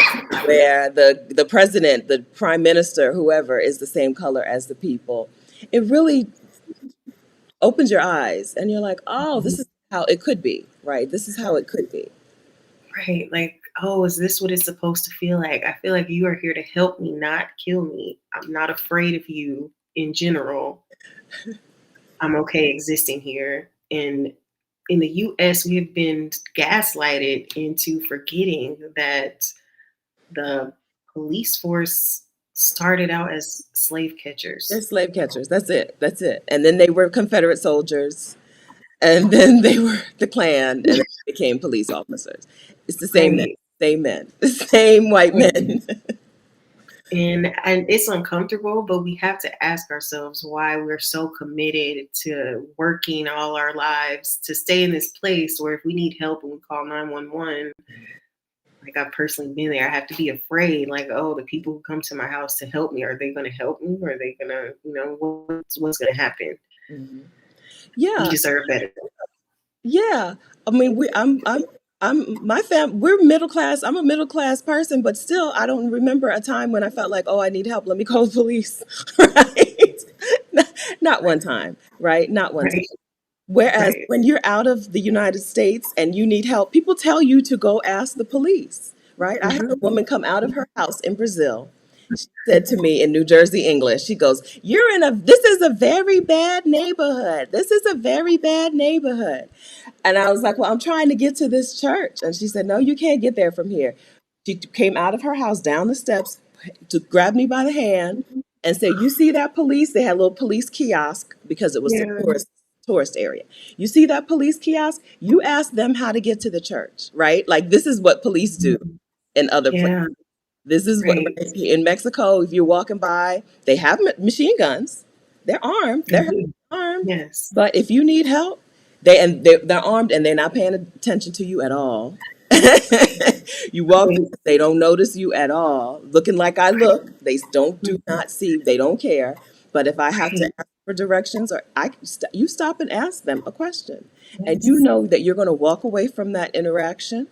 where the president, the prime minister, whoever is the same color as the people, it really opens your eyes and you're like, oh, this is how it could be, right? This is how it could be. Right. Like, oh, is this what it's supposed to feel like? I feel like you are here to help me, not kill me. I'm not afraid of you in general. I'm okay existing here. And in the US, we have been gaslighted into forgetting that the police force started out as slave They're catchers. slave catchers. That's it. That's it. And then they were Confederate soldiers. And then they were the Klan, and then they became police officers. It's the Right. same men, the same white Right. men. And it's uncomfortable, but we have to ask ourselves why we're so committed to working all our lives to stay in this place where if we need help and we call 911, like I've personally been there, I have to be afraid, like, oh, the people who come to my house to help me, are they going to help me? Or are they going to, what's going to happen? Mhm. You Yeah, deserve better. yeah. I mean, we're middle class. I'm a middle class person, but still, I don't remember a time when I felt like, oh, I need help. Let me call the police, right? Not one time, right? Not one time. Right. Whereas Right. when you're out of the United States and you need help, people tell you to go ask the police, right? I had a Hmm. woman come out of her house in Brazil. She said to me in New Jersey English, she goes, this is a very bad neighborhood. This is a very bad neighborhood. And I was like, well, I'm trying to get to this church. And she said, no, you can't get there from here. She came out of her house down the steps to grab me by the hand and say, you see that police? They had a little police kiosk because it was a Yeah. tourist area. You see that police kiosk? You ask them how to get to the church, right? Like this is what police do in other places. Yeah. This is what Right. right, in Mexico, if you're walking by, they have machine guns. They're armed. They They're do. armed. Yes. But if you need help, They're armed and they're not paying attention to you at all. You walk Right. in, they don't notice you at all. Looking like I look, they don't do not see, they don't care. But if I have to Right. ask for directions, or you stop and ask them a question, and you Yes. know that you're going to walk away from that interaction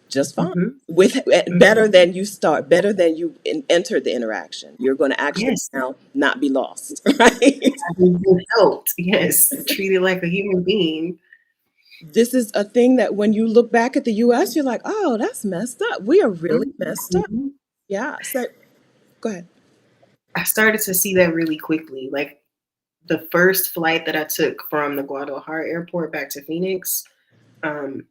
just fine, Mm-hmm. with Mm-hmm. better than you entered the interaction. You're going to actually Yes. now not be lost, right? Having been helped. Yes. Treated like a human being. This is a thing that when you look back at the US, you're like, oh, that's messed up. We are really messed up. Mm-hmm. Yeah. So go ahead. I started to see that really quickly. Like the first flight that I took from the Guadalajara airport back to Phoenix, um,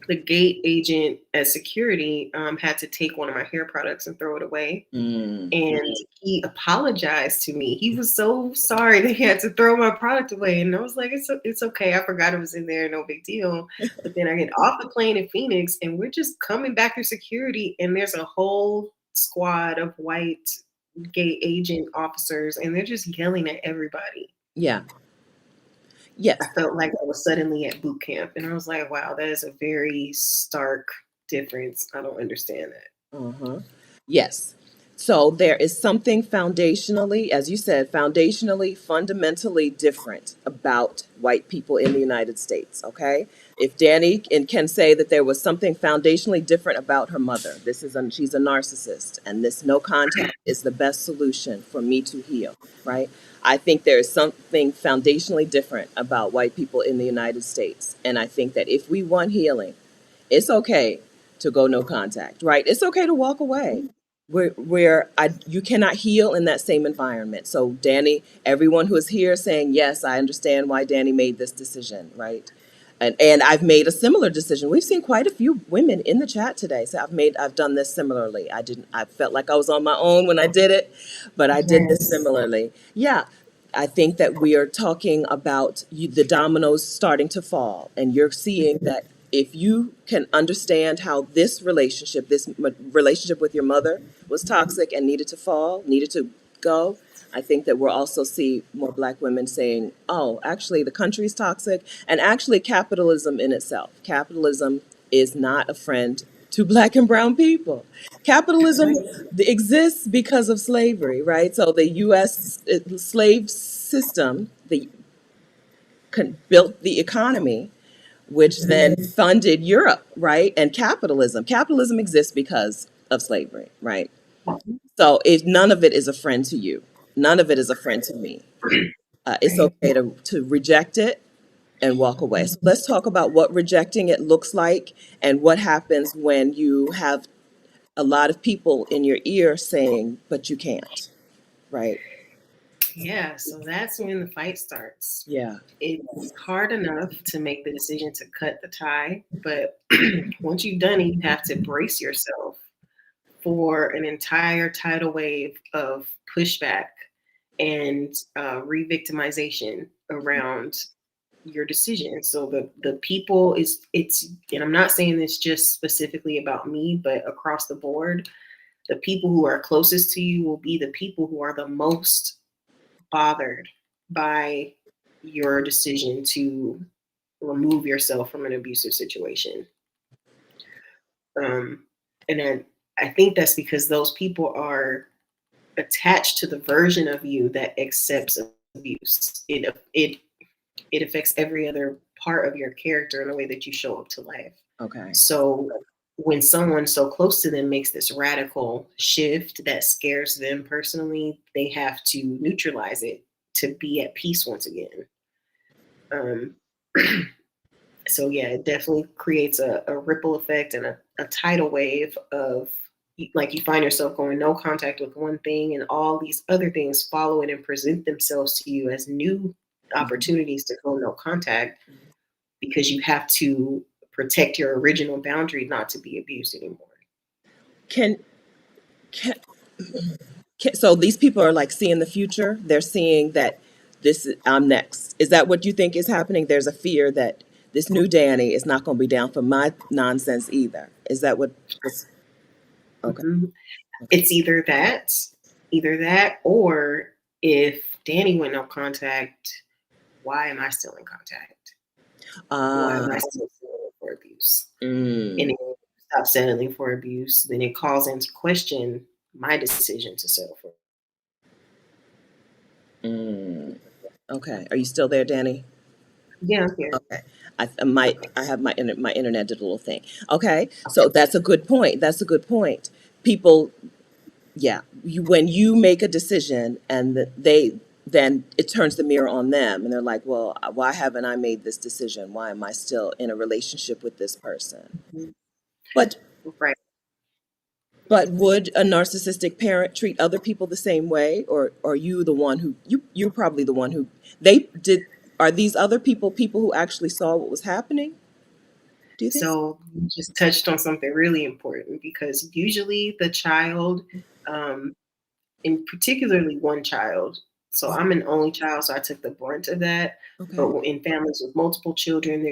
the gate agent at security had to take one of my hair products and throw it away. Mm, And he apologized to me. He was so sorry that he had to throw my product away. And I was like, it's okay. I forgot it was in there. No big deal. But then I get off the plane in Phoenix and we're just coming back through security. And there's a whole squad of white gay agent officers. And they're just yelling at everybody. yeah. I Yes. felt like I was suddenly at boot camp. And I was like, wow, that is a very stark difference. I don't understand that. Uh-huh. Yes. So there is something foundationally, as you said, foundationally, fundamentally different about white people in the United States. Okay. If Dani and can say that there was something foundationally different about her mother, she's a narcissist, and this no contact is the best solution for me to heal. Right. I think there is something foundationally different about white people in the United States, and I think that if we want healing, it's okay to go no contact, right? It's okay to walk away. You cannot heal in that same environment. So Dani, everyone who is here saying, yes, I understand why Dani made this decision, right? And I've made a similar decision. We've seen quite a few women in the chat today. So I've done this similarly. I felt like I was on my own when I did it, but I did this Yes. similarly. Yeah. I think that we are talking about the dominoes starting to fall, and you're seeing that if you can understand how this relationship with your mother was toxic and needed to fall, needed to go, I think that we'll also see more Black women saying, oh, actually, the country is toxic, and actually, capitalism in itself. Capitalism is not a friend to Black and brown people. Capitalism Right. exists because of slavery, right? So the U.S. Slave system built the economy, which then funded Europe, right? And capitalism exists because of slavery, right? So if none of it is a friend to you, none of it is a friend to me. It's Right. okay to reject it and walk away. So let's talk about what rejecting it looks like and what happens when you have a lot of people in your ear saying, but you can't, right? Yeah, so that's when the fight starts. Yeah. It's hard enough to make the decision to cut the tie, but once you've done it, you have to brace yourself for an entire tidal wave of pushback and re-victimization around your decision. So the people it's and I'm not saying this just specifically about me, but across the board, the people who are closest to you will be the people who are the most bothered by your decision to remove yourself from an abusive situation. Um, and I think that's because those people are attached to the version of you that accepts abuse. It affects every other part of your character and the way that you show up to life. Okay. So when someone so close to them makes this radical shift that scares them personally, they have to neutralize it to be at peace once again. Um, so yeah, it definitely creates a ripple effect and a tidal wave of like you find yourself going no contact with one thing and all these other things follow it and present themselves to you as new opportunities to go no contact because you have to protect your original boundary not to be abused anymore. Can, can so these people are like seeing the future. They're seeing that I'm next. Is that what you think is happening? There's a fear that this new Dani is not going to be down for my nonsense either. Is that what was okay? Mhm. Okay. It's either that, or if Dani went no contact, why am I still in contact? Why am I Ah, still settling for abuse? And mm, if you stop settling for abuse, then it calls into question my decision to settle for. mm. Okay. Are you still there, Danny? Yeah, I'm here. Okay. I have my internet did a little thing. Okay. So that's a good point. That's a good point. People, yeah, when you make a decision and then it turns the mirror on them and they're like, well, why haven't I made this decision? Why am I still in a relationship with this person? Mhm. But Right. but would a narcissistic parent treat other people the same way, or are you the one who you're probably the one who they did? Are these other people who actually saw what was happening? Do you think? So you just touched on something really important because usually the child, um, and particularly one child. So Oh, I'm an only child, so I took the brunt of that. But okay. in families with multiple children,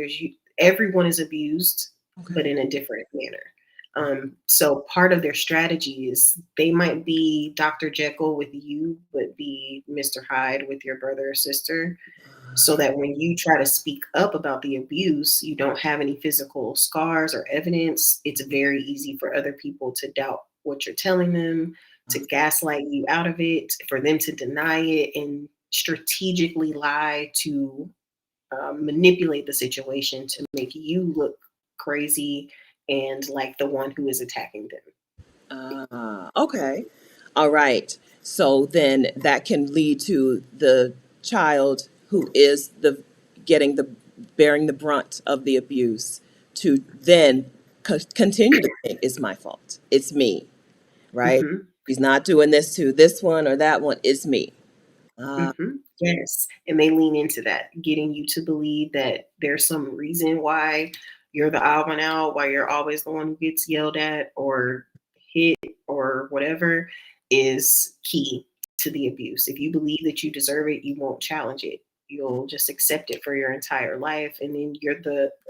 everyone is abused, but Okay. in a different manner. So part of their strategy is they might be Dr. Jekyll with you, but be Mr. Hyde with your brother or sister, so that when you try to speak up about the abuse, you don't have any physical scars or evidence. It's very easy for other people to doubt what you're telling them, to gaslight you out of it, for them to deny it and strategically lie to manipulate the situation to make you look crazy and like the one who is attacking them. Okay. All right. So then that can lead to the child who is the getting the bearing the brunt of the abuse to then continue to think it's my fault. It's me, right? Hmm. He's not doing this to this one or that one. It's me. Uh, Yes, and they lean into that, getting you to believe that there's some reason why you're the odd one out, why you're always the one who gets yelled at or hit or whatever is key to the abuse. If you believe that you deserve it, you won't challenge it. You'll just accept it for your entire life, and then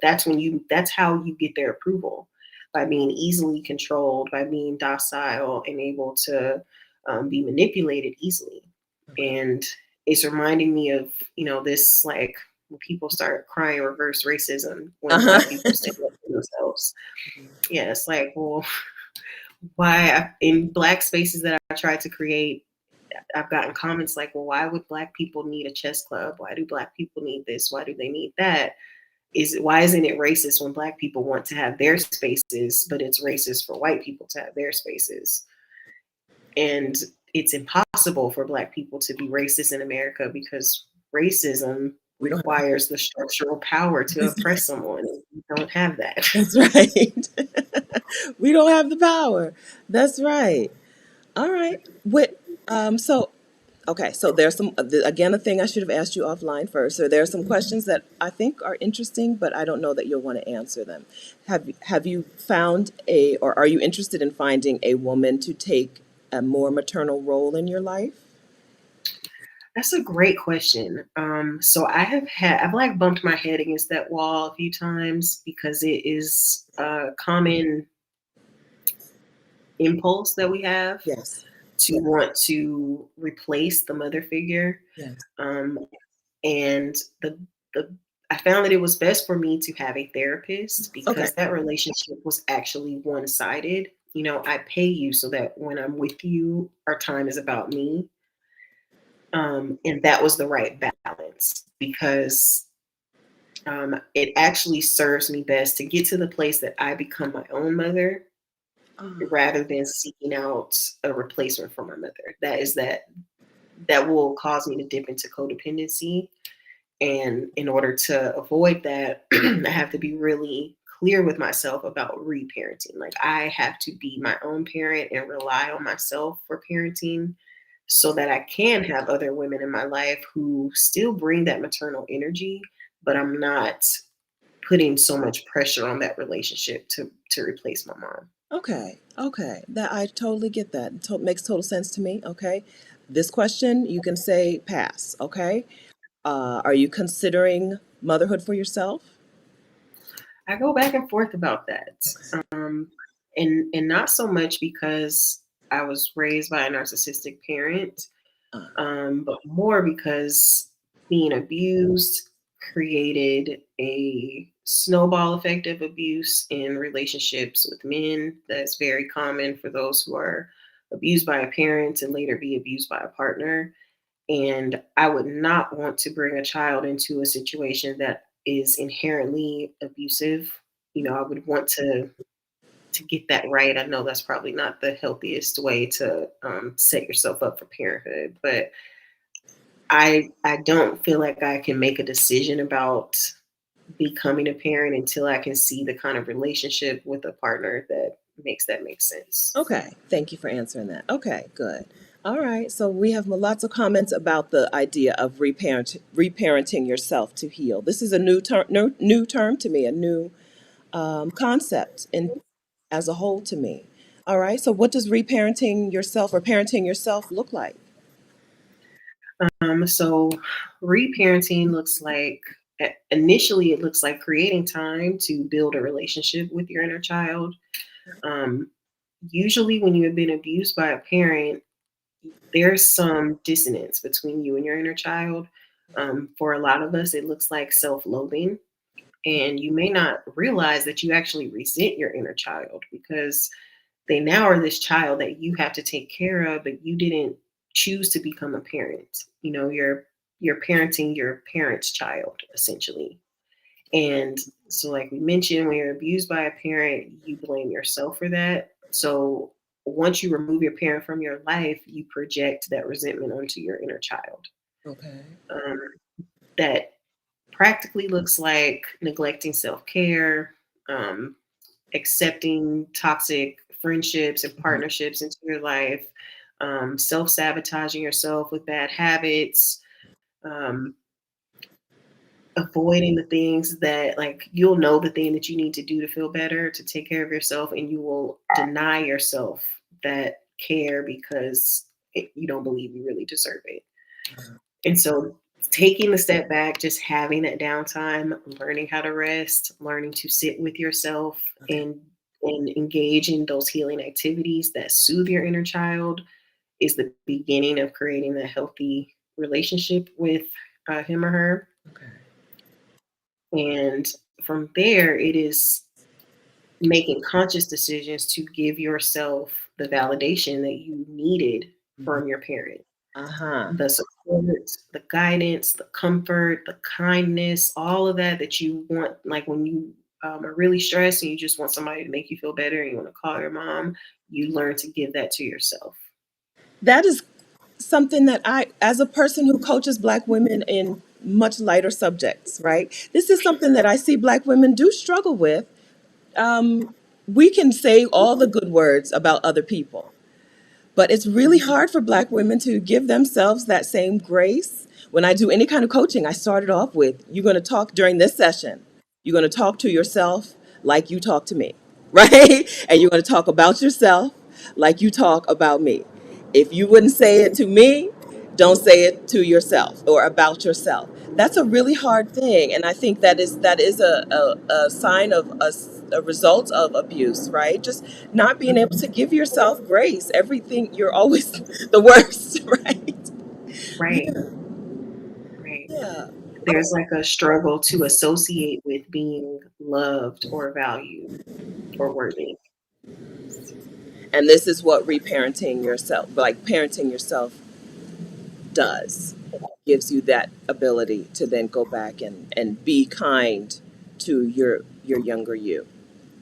that's how you get their approval, by being easily controlled, by being docile and able to be manipulated easily. okay. And it's reminding me of, this, like, when people start crying reverse racism when Uh-huh. Black people stand up for themselves. Yeah, it's like, well, in Black spaces that I tried to create, I've gotten comments like, well, why would Black people need a chess club? Why do Black people need this? Why do they need that? Why isn't it racist when Black people want to have their spaces, but it's racist for white people to have their spaces? And it's impossible for Black people to be racist in America because racism We don't have requires the structural power to oppress someone. We don't have that. that's right. We don't have the power. That's right. All right. So okay, so there's again, a thing I should have asked you offline first. So there are some questions that I think are interesting, but I don't know that you'll want to answer them. Have you found or are you interested in finding a woman to take a more maternal role in your life? That's a great question. So I've like bumped my head against that wall a few times because it is a common impulse that we have Yes. to Yes. want to replace the mother figure. Yes. Um, and the I found that it was best for me to have a therapist Okay. because that relationship was actually one-sided. I pay you so that when I'm with you, our time is about me. And that was the right balance because it actually serves me best to get to the place that I become my own mother Ah, rather than seeking out a replacement for my mother. That will cause me to dip into codependency. And in order to avoid that, I have to be really clear with myself about reparenting. Like, I have to be my own parent and rely on myself for parenting so that I can have other women in my life who still bring that maternal energy, but I'm not putting so much pressure on that relationship to replace my mom. okay. Okay. That I totally get that. Makes total sense to me. Okay. This question you can say pass. Okay. Are you considering motherhood for yourself? I go back and forth about that. Okay. And not so much because I was raised by a narcissistic parent, Uh, but more because being abused created a snowball effect of abuse in relationships with men. That's very common for those who are abused by a parent and later be abused by a partner. And I would not want to bring a child into a situation that is inherently abusive. I would want to get that right. I know that's probably not the healthiest way to set yourself up for parenthood, but I don't feel like I can make a decision about becoming a parent until I can see the kind of relationship with a partner that makes sense. Okay, thank you for answering that. Okay, good. All right, so we have lots of comments about the idea of reparenting yourself to heal. This is a new term, new term to me, a new concept in as a whole to me. All right, so what does reparenting yourself or parenting yourself look like? So reparenting looks like initially it looks like creating time to build a relationship with your inner child. Um, Usually, when you have been abused by a parent, there's some dissonance between you and your inner child. For a lot of us, it looks like self-loathing, and you may not realize that you actually resent your inner child because they now are this child that you have to take care of, but you didn't choose to become a parent. You're parenting your parent's child essentially. And so, like we mentioned, when you're abused by a parent, you blame yourself for that. So once you remove your parent from your life, you project that resentment onto your inner child. Okay. Um, that practically looks like neglecting self care, um, accepting toxic friendships and Mhm. partnerships into your life, self sabotaging yourself with bad habits, um, avoiding the things that, like, you'll know the thing that you need to do to feel better, to take care of yourself, and you will deny yourself that care because you don't believe you really deserve it. And so taking the step back, just having that downtime, learning how to rest, learning to sit with yourself Okay. and engage in those healing activities that soothe your inner child is the beginning of creating a healthy relationship with him or her. Okay. And from there, it is making conscious decisions to give yourself the validation that you needed Mhm. from your parent. Uh-huh. The support, the guidance, the comfort, the kindness, all of that you want. Like when you are really stressed and you just want somebody to make you feel better and you want to call your mom, you learn to give that to yourself. That is something that I, as a person who coaches Black women in much lighter subjects, right? This is something that I see Black women do struggle with. We can say all the good words about other people, but it's really hard for Black women to give themselves that same grace. When I do any kind of coaching, I started off with, you're going to talk during this session. You're going to talk to yourself like you talk to me, right? And you're going to talk about yourself like you talk about me. If you wouldn't say it to me, don't say it to yourself or about yourself. That's a really hard thing, and I think that is a sign of a result of abuse, right? Just not being able to give yourself grace. Everything, you're always the worst, right? Right, Yeah, right. yeah. There's like a struggle to associate with being loved or valued or worthy. And this is what reparenting yourself, like parenting yourself, does. Gives you that ability to then go back and be kind to your younger you,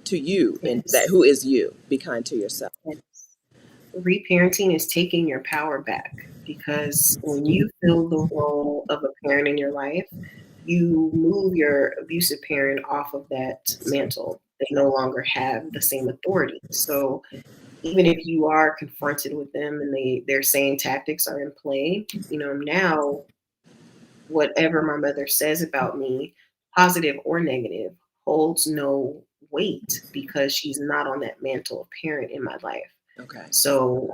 to you, and that Yes. who is you. Be kind to yourself. Yes. Reparenting is taking your power back because when you fill the role of a parent in your life, you move your abusive parent off of that mantle. They no longer have the same authority. So even if you are confronted with them and their same tactics are in play, now whatever my mother says about me, positive or negative, holds no weight because she's not on that mantle of parent in my life. Okay. So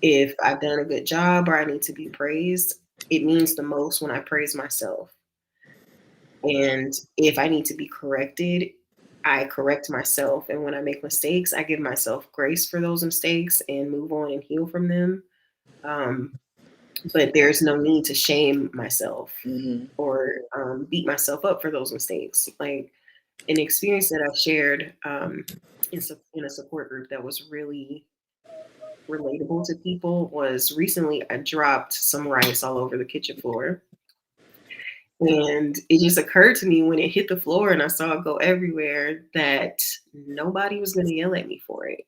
if I've done a good job or I need to be praised, it means the most when I praise myself. And if I need to be corrected, I correct myself. And when I make mistakes, I give myself grace for those mistakes and move on and heal from them. Um, but there's no need to shame myself Mm-hmm. or beat myself up for those mistakes. Like an experience that I shared in a support group that was really relatable to people was recently I dropped some rice all over the kitchen floor. And it just occurred to me when it hit the floor and I saw it go everywhere that nobody was going to yell at me for it.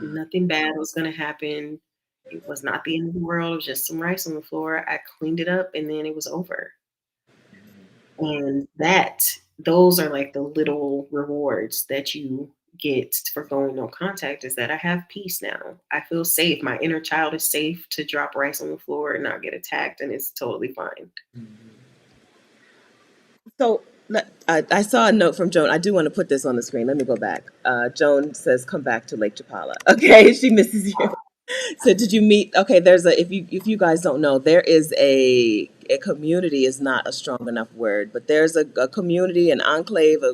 Nothing bad was going to happen. It was not the end of the world. It was just some rice on the floor. I cleaned it up and then it was over. And those are like the little rewards that you get for going no contact, is that I have peace now. I feel safe. My inner child is safe to drop rice on the floor and not get attacked, and it's totally fine. So I saw a note from Joan. I do want to put this on the screen. Let me go back. Joan says, "Come back to Lake Chapala." Okay, she misses you. So did you meet? Okay, there's a if you guys don't know, there is a community is not a strong enough word, but there's a community, an enclave,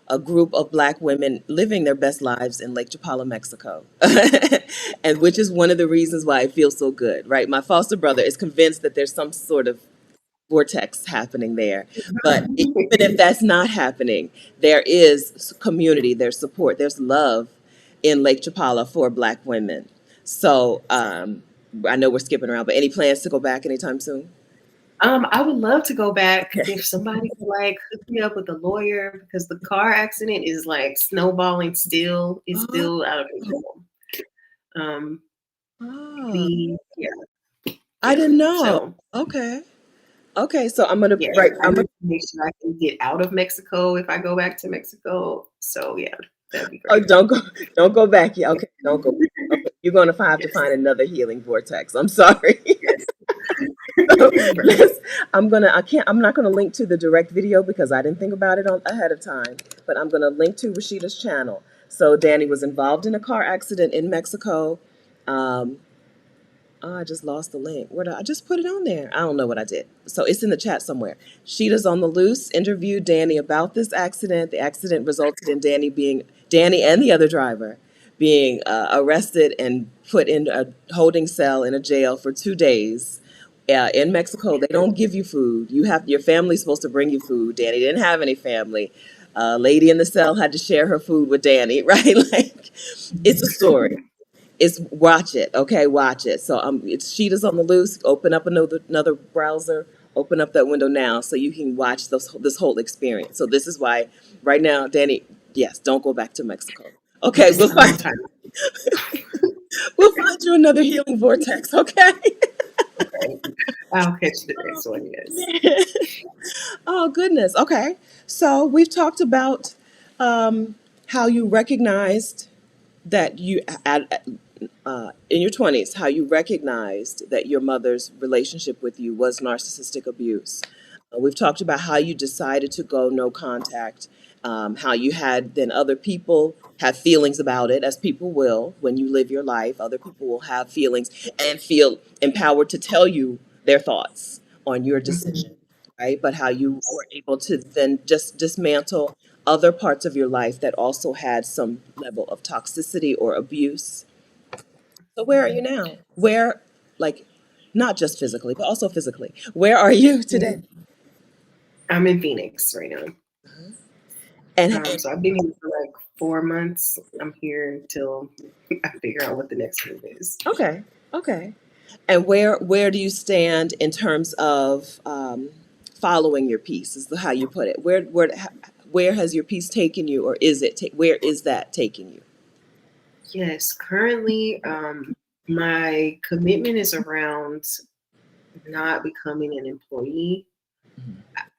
a group of Black women living their best lives in Lake Chapala, Mexico, and which is one of the reasons why I feel so good. Right, my foster brother is convinced that there's some sort of vortex happening there. But even if that's not happening, there is community, there's support, there's love in Lake Chapala for Black women. So I know we're skipping around, but any plans to go back anytime soon? I would love to go back Okay. if somebody could like hook me up with a lawyer because the car accident is like snowballing still. It's Oh, still out of control. Um, oh, the yeah, I yeah. didn't know. So Okay. Okay, so I'm gonna yeah, right. I I'm need gonna. to make sure I can get out of Mexico if I go back to Mexico. So yeah, that'd be Oh, great. don't go back yet. Okay, don't go. Okay, you're gonna have to Yes, find another healing vortex. I'm sorry. yes. So Right. I'm not gonna link to the direct video because I didn't think about it ahead of time, but I'm gonna link to Rashida's channel. So Dani was involved in a car accident in Mexico. Um, oh, I just lost the link. Where did I just put it on there? I don't know what I did. So it's in the chat somewhere. Sheeta's on the Loose interviewed Dani about this accident. The accident resulted in Dani and the other driver being arrested and put in a holding cell in a jail for 2 days. In Mexico, they don't give you food. Your family's supposed to bring you food. Dani didn't have any family. Lady in the cell had to share her food with Dani, right? Like, it's a story. It's watch it, okay? Watch it. So it's Sheeta's on the Loose. Open up another browser. Open up that window now so you can watch this whole experience. So this is why right now, Dani, yes, don't go back to Mexico. Okay, Yes, I'm on time. we'll find you another healing vortex. Okay. Okay. I'll catch the next one. Yes. Oh goodness. Okay. So we've talked about how you recognized that in your 20s, how you recognized that your mother's relationship with you was narcissistic abuse. We've talked about how you decided to go no contact, how you had then other people have feelings about it, as people will when you live your life. Other people will have feelings and feel empowered to tell you their thoughts on your Mhm. decision, right? But how you were able to then just dismantle other parts of your life that also had some level of toxicity or abuse. So where are you now? Where, like, not just physically, but also physically. Where are you Yeah. today? I'm in Phoenix right now. And So I've been here for like 4 months. I'm here until I figure out what the next move is. okay, okay. And where do you stand in terms of following your peace? Is how you put it. Where has your peace taken you, or where is that taking you? Yes, currently, my commitment is around not becoming an employee.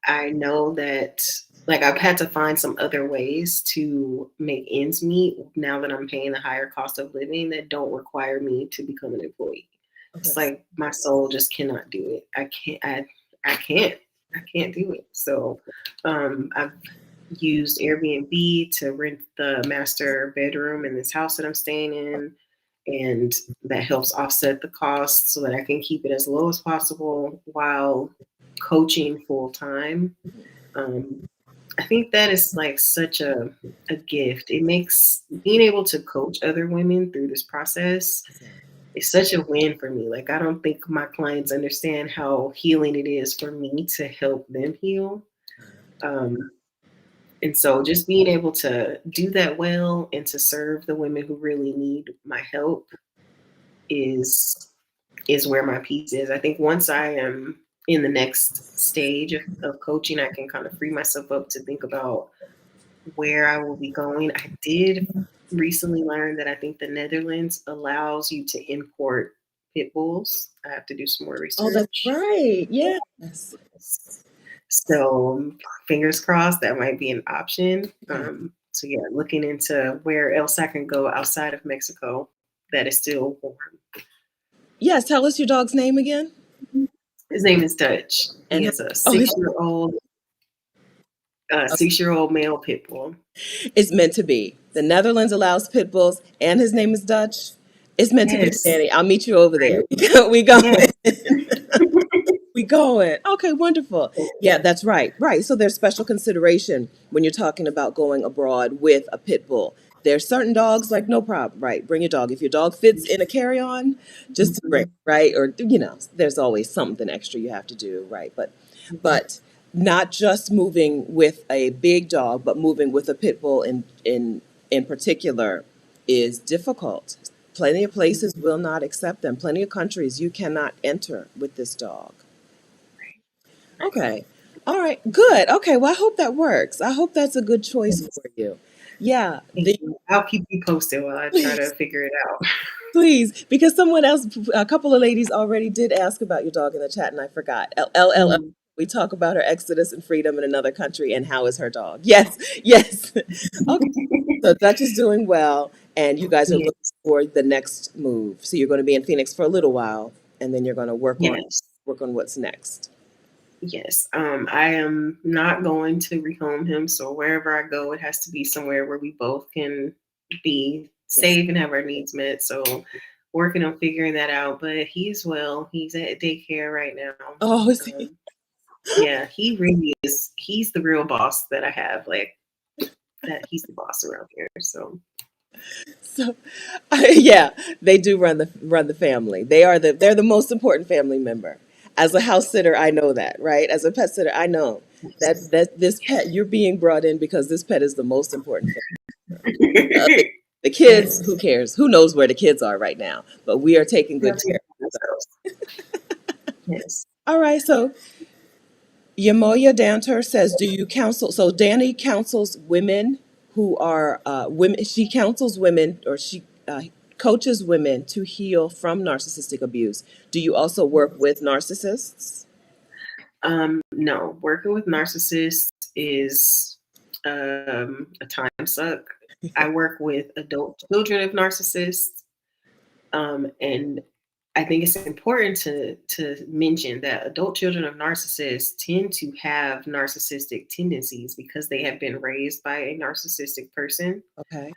I know that like I've had to find some other ways to make ends meet now that I'm paying the higher cost of living that don't require me to become an employee. Okay. It's like my soul just cannot do it. I can't. I can't do it. So I've used Airbnb to rent the master bedroom in this house that I'm staying in. And that helps offset the cost so that I can keep it as low as possible while coaching full time. Um, I think that is like such a gift. It makes being able to coach other women through this process it's such a win for me. Like, I don't think my clients understand how healing it is for me to help them heal. Um, and so just being able to do that well and to serve the women who really need my help is where my peace is. I think once I am in the next stage of coaching, I can kind of free myself up to think about where I will be going. I did recently learn that I think the Netherlands allows you to import pit bulls. I have to do some more Oh, that's research. right. Yes. So fingers crossed that might be an option. Okay. So yeah, looking into where else I can go outside of Mexico that is still warm. Yes. Tell us your dog's name again. His name is Dutch. He And is a oh, 6-year-old male pit bull. it's meant to be. The Netherlands allows pit bulls, and his name is Dutch. It's meant to be, Yes. Danny. I'll meet you over there. We going. Yes. We going. Okay, wonderful. Yeah, that's right. Right. So there's special consideration when you're talking about going abroad with a pit bull. There's certain dogs like no problem, right? Bring your dog. If your dog fits in a carry-on, just bring, right? Or there's always something extra you have to do, right? But not just moving with a big dog, but moving with a pit bull in particular is difficult. Plenty of places will not accept them. Plenty of countries you cannot enter with this dog. Okay. All right. Good. Okay. Well, I hope that works. I hope that's a good choice for you. Yeah. Thank you. I'll keep you posted while I try to figure it out. Please, because someone else, a couple of ladies already did ask about your dog in the chat, and I forgot. LLL. Mm. We talk about her exodus and freedom in another country, and how is her dog? Yes. Yes. Okay. So Dutch is doing well, and you guys are looking Yes. for the next move. So you're going to be in Phoenix for a little while, and then you're going to Yes. work on what's next. Yes. I am not going to rehome him. So wherever I go, it has to be somewhere where we both can be Yes. safe and have our needs met. So working on figuring that out. But he's well. He's at daycare right now. Oh, is he? Yeah, he really is. He's the real boss that I have. Like that, he's the boss around here. So So, yeah, they do run the family. They're the most important family member. As a house sitter, I know that, right? As a pet sitter, I know that this pet you're being brought in because this pet is the most important thing. The kids, yes, who cares? Who knows where the kids are right now? But we are taking we have good to take care. care of ourselves. Yes. All right, so Yamoya Danter says, "Do you counsel?" So Danny counsels women who are women. She counsels women, or she coaches women to heal from narcissistic abuse. Do you also work with narcissists? No, working with narcissists is a time suck. I work with adult children of narcissists, and I think it's important to mention that adult children of narcissists tend to have narcissistic tendencies because they have been raised by a narcissistic person. Okay.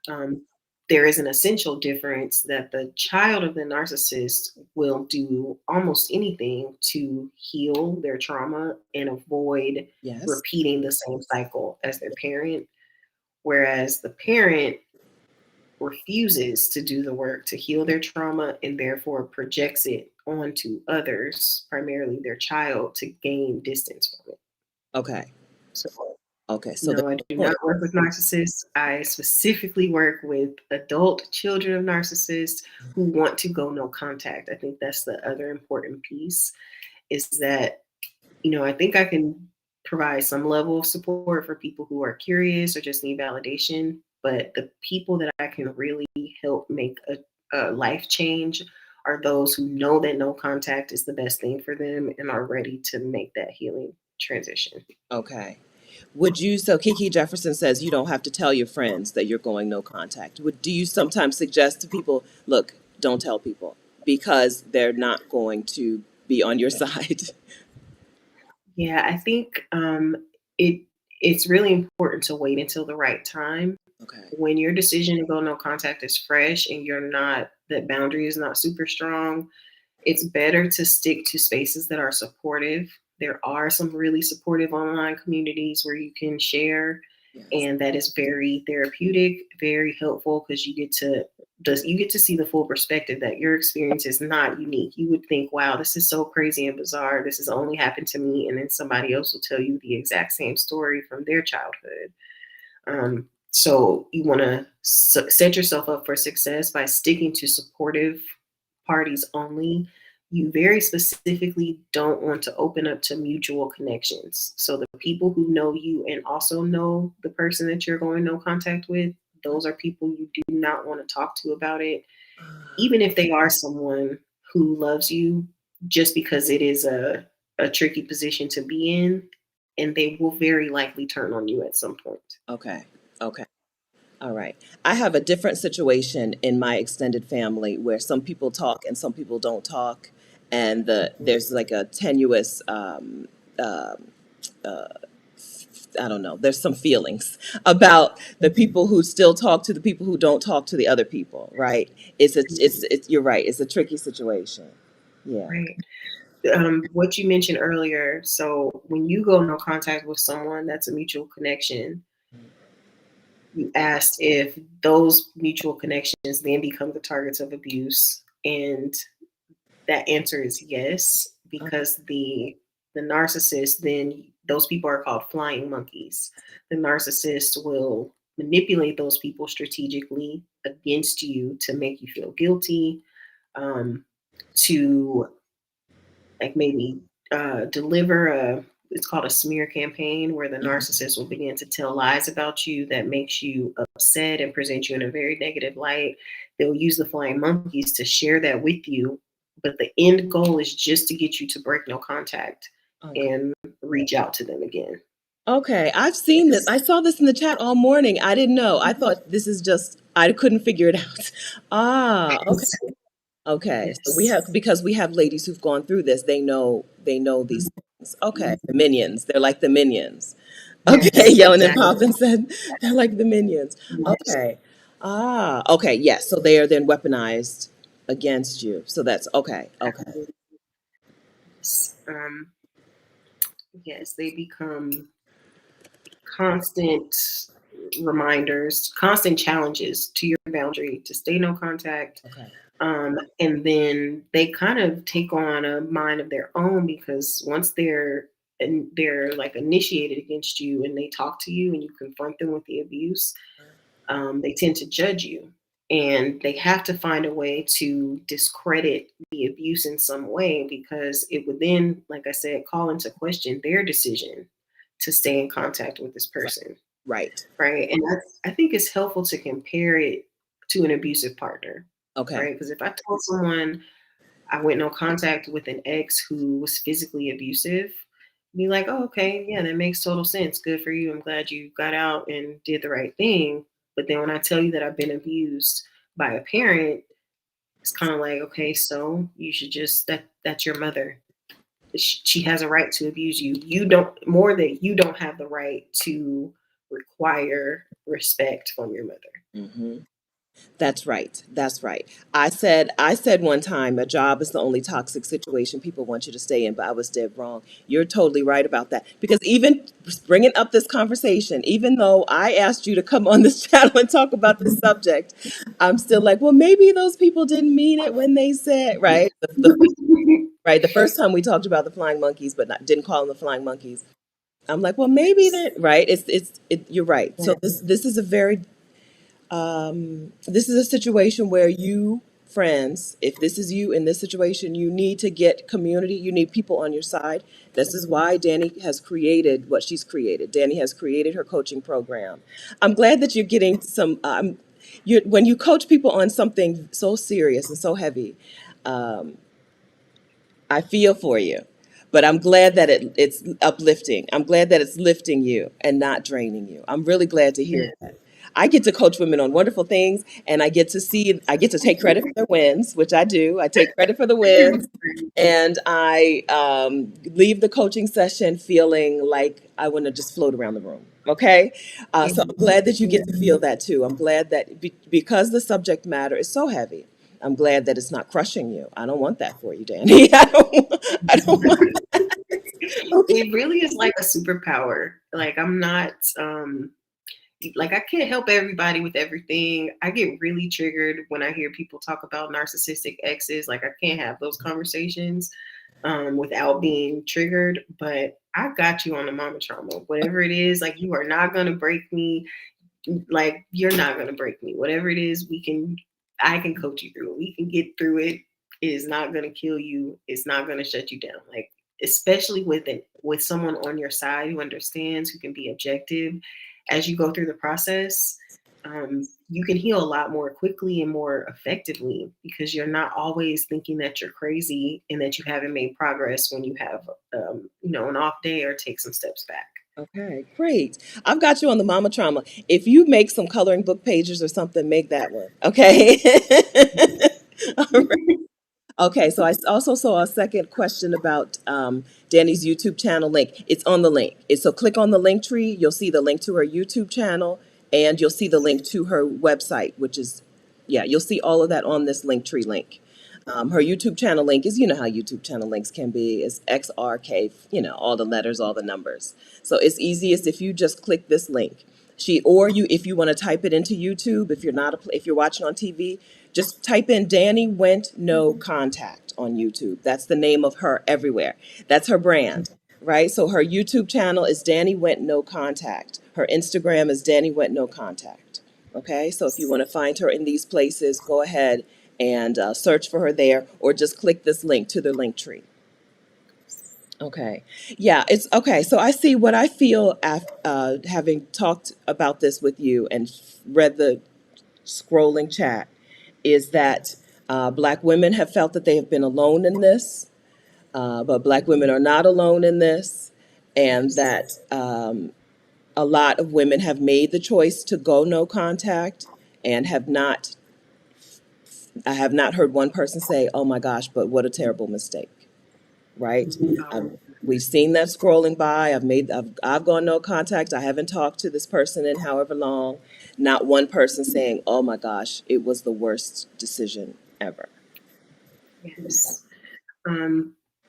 Um, there is an essential difference that the child of the narcissist will do almost anything to heal their trauma and avoid Yes. repeating the same cycle as their parent, whereas the parent refuses to do the work to heal their trauma and therefore projects it onto others, primarily their child, to gain distance from it. Okay. So Okay. So the no, I do point. not work with narcissists. I specifically work with adult children of narcissists who want to go no contact. I think that's the other important piece is that, I think I can provide some level of support for people who are curious or just need validation. But the people that I can really help make a life change are those who know that no contact is the best thing for them and are ready to make that healing transition. Okay. So Kiki Jefferson says you don't have to tell your friends that you're going no contact. Do you sometimes suggest to people, look, don't tell people because they're not going to be on your side? Yeah, I think it it's really important to wait until the right time. Okay. When your decision to go no contact is fresh and that boundary is not super strong, it's better to stick to spaces that are supportive. There are some really supportive online communities where you can share. Yes. And that is very therapeutic, very helpful, because you get to see the full perspective that your experience is not unique. You would think, wow, this is so crazy and bizarre. This has only happened to me. And then somebody else will tell you the exact same story from their childhood. So you want to set yourself up for success by sticking to supportive parties only. You very specifically don't want to open up to mutual connections. So the people who know you and also know the person that you're going no contact with, those are people you do not want to talk to about it, even if they are someone who loves you, just because it is a tricky position to be in, and they will very likely turn on you at some point. Okay. Okay. All right. I have a different situation in my extended family where some people talk and some people don't talk, and there's like a tenuous I don't know. There's some feelings about the people who still talk to the people who don't talk to the other people, right? It's you're right. It's a tricky situation. Yeah. Right. What you mentioned earlier. So when you go no contact with someone that's a mutual connection, you asked if those mutual connections then become the targets of abuse, and that answer is yes, Okay. because the narcissist, then those people are called flying monkeys. The narcissist will manipulate those people strategically against you to make you feel guilty, um, to like maybe deliver a it's called a smear campaign, where the Mhm. narcissist will begin to tell lies about you that makes you upset and present you in a very negative light. They'll use the flying monkeys to share that with you, but the end goal is just to get you to break no contact Okay. and reach out to them again. Okay. I've seen this. Yes. I saw this in the chat all morning. I didn't know. I thought this is just I couldn't figure it out. Ah, okay. Yes. Okay. So we have Yes. because we have ladies who've gone through this. They know these things. Okay. The minions. They're like the minions. Okay, Yes, Yellen and exactly. Poppin said they're like the minions. Yes. Okay. Ah, okay, yes. So they are then weaponized against you. So that's okay. Okay. Absolutely. Yes. Yes, they become constant reminders, constant challenges to your boundary to stay no contact. Okay. And then they kind of take on a mind of their own, because once they're like initiated against you and they talk to you and you confront them with the abuse, they tend to judge you. And they have to find a way to discredit the abuse in some way, because it would then, like I said, call into question their decision to stay in contact with this Right. person. Right. Right. And I think it's helpful to compare it to an abusive partner. Okay. Right. Because if I told someone I went no contact with an ex who was physically abusive, be like, oh, okay, yeah, that makes total sense. Good for you. I'm glad you got out and did the right thing. But then when I tell you that I've been abused by a parent, it's kind of like, okay, so you should just that's your mother. She has a right to abuse you. You don't more that you don't have the right to require respect from your mother. Hmm. That's right. That's right. I said one time a job is the only toxic situation people want you to stay in, but I was dead wrong. You're totally right about that. Because even bringing up this conversation, even though I asked you to come on this channel and talk about this subject, I'm still like, well, maybe those people didn't mean it when they said, right? Right. The first time we talked about the flying monkeys, but didn't call them the flying monkeys. I'm like, well, maybe that, right? You're right. So this is a very this is a situation where you, friends, if this is you in this situation, you need to get community. You need people on your side. This is why Dani has created what she's created. Dani has created her coaching program. I'm glad that you're getting some. When you coach people on something so serious and so heavy, I feel for you. But I'm glad that it's uplifting. I'm glad that it's lifting you and not draining you. I'm really glad to hear Yeah. that. I get to coach women on wonderful things, and I get to take credit for their wins, which I do. I take credit for the wins, and I leave the coaching session feeling like I want to just float around the room. Okay, so I'm glad that you Yeah. get to feel that too. I'm glad that because the subject matter is so heavy, I'm glad that it's not crushing you. I don't want that for you, Dani. I don't want. Okay. It really is like a superpower. Like I'm not like I can't help everybody with everything. I get really triggered when I hear people talk about narcissistic exes. Like I can't have those conversations without being triggered. But I got you on the mama trauma. Whatever it is, like you are not gonna break me. Like you're not gonna break me. Whatever it is, I can coach you through it. We can get through it. It is not gonna kill you. It's not gonna shut you down. Like especially with someone on your side who understands, who can be objective as you go through the process. You can heal a lot more quickly and more effectively because you're not always thinking that you're crazy and that you haven't made progress when you have, an off day or take some steps back. Okay, great. I've got you on the mama trauma. If you make some coloring book pages or something, make that one. Okay. Okay, so I also saw a second question about Dani's YouTube channel link. It's on the link. So click on the link tree. You'll see the link to her YouTube channel, and you'll see the link to her website, which is, yeah, you'll see all of that on this link tree link. Her YouTube channel link is, you know how YouTube channel links can be, is XRK, all the letters, all the numbers. So it's easiest if you just click this link. If you want to type it into YouTube, if you're watching on TV, just type in Dani Went No Contact on YouTube. That's the name of her everywhere. That's her brand, right? So her YouTube channel is Dani Went No Contact. Her Instagram is Dani Went No Contact. Okay, so if you want to find her in these places, go ahead and search for her there, or just click this link to the link tree. Okay. Yeah, it's okay. So I see what I feel after having talked about this with you and read the scrolling chat is that Black women have felt that they have been alone in this, but Black women are not alone in this, and that a lot of women have made the choice to go no contact and I have not heard one person say, oh my gosh, but what a terrible mistake, right? We've seen that scrolling by. I've gone no contact. I haven't talked to this person in however long. Not one person saying, "Oh my gosh, it was the worst decision ever." Yes.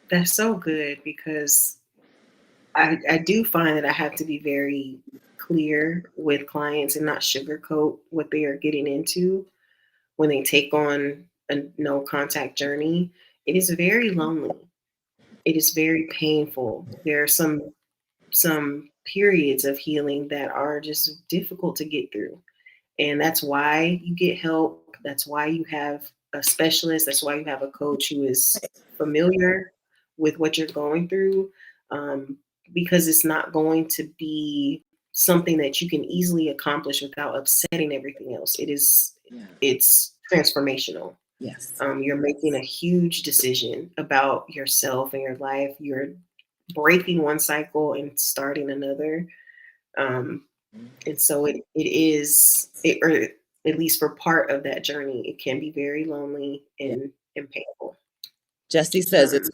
That's so good because I do find that I have to be very clear with clients and not sugarcoat what they are getting into when they take on a no contact journey. It is very lonely. It is very painful. There are some periods of healing that are just difficult to get through. And that's why you get help. That's why you have a specialist. That's why you have a coach who is familiar with what you're going through, because it's not going to be something that you can easily accomplish without upsetting everything else. Yeah. It's transformational. Yes. You're making a huge decision about yourself and your life. You're breaking one cycle and starting another. And so or at least for part of that journey, it can be very lonely Yeah. and painful. Jesse says it's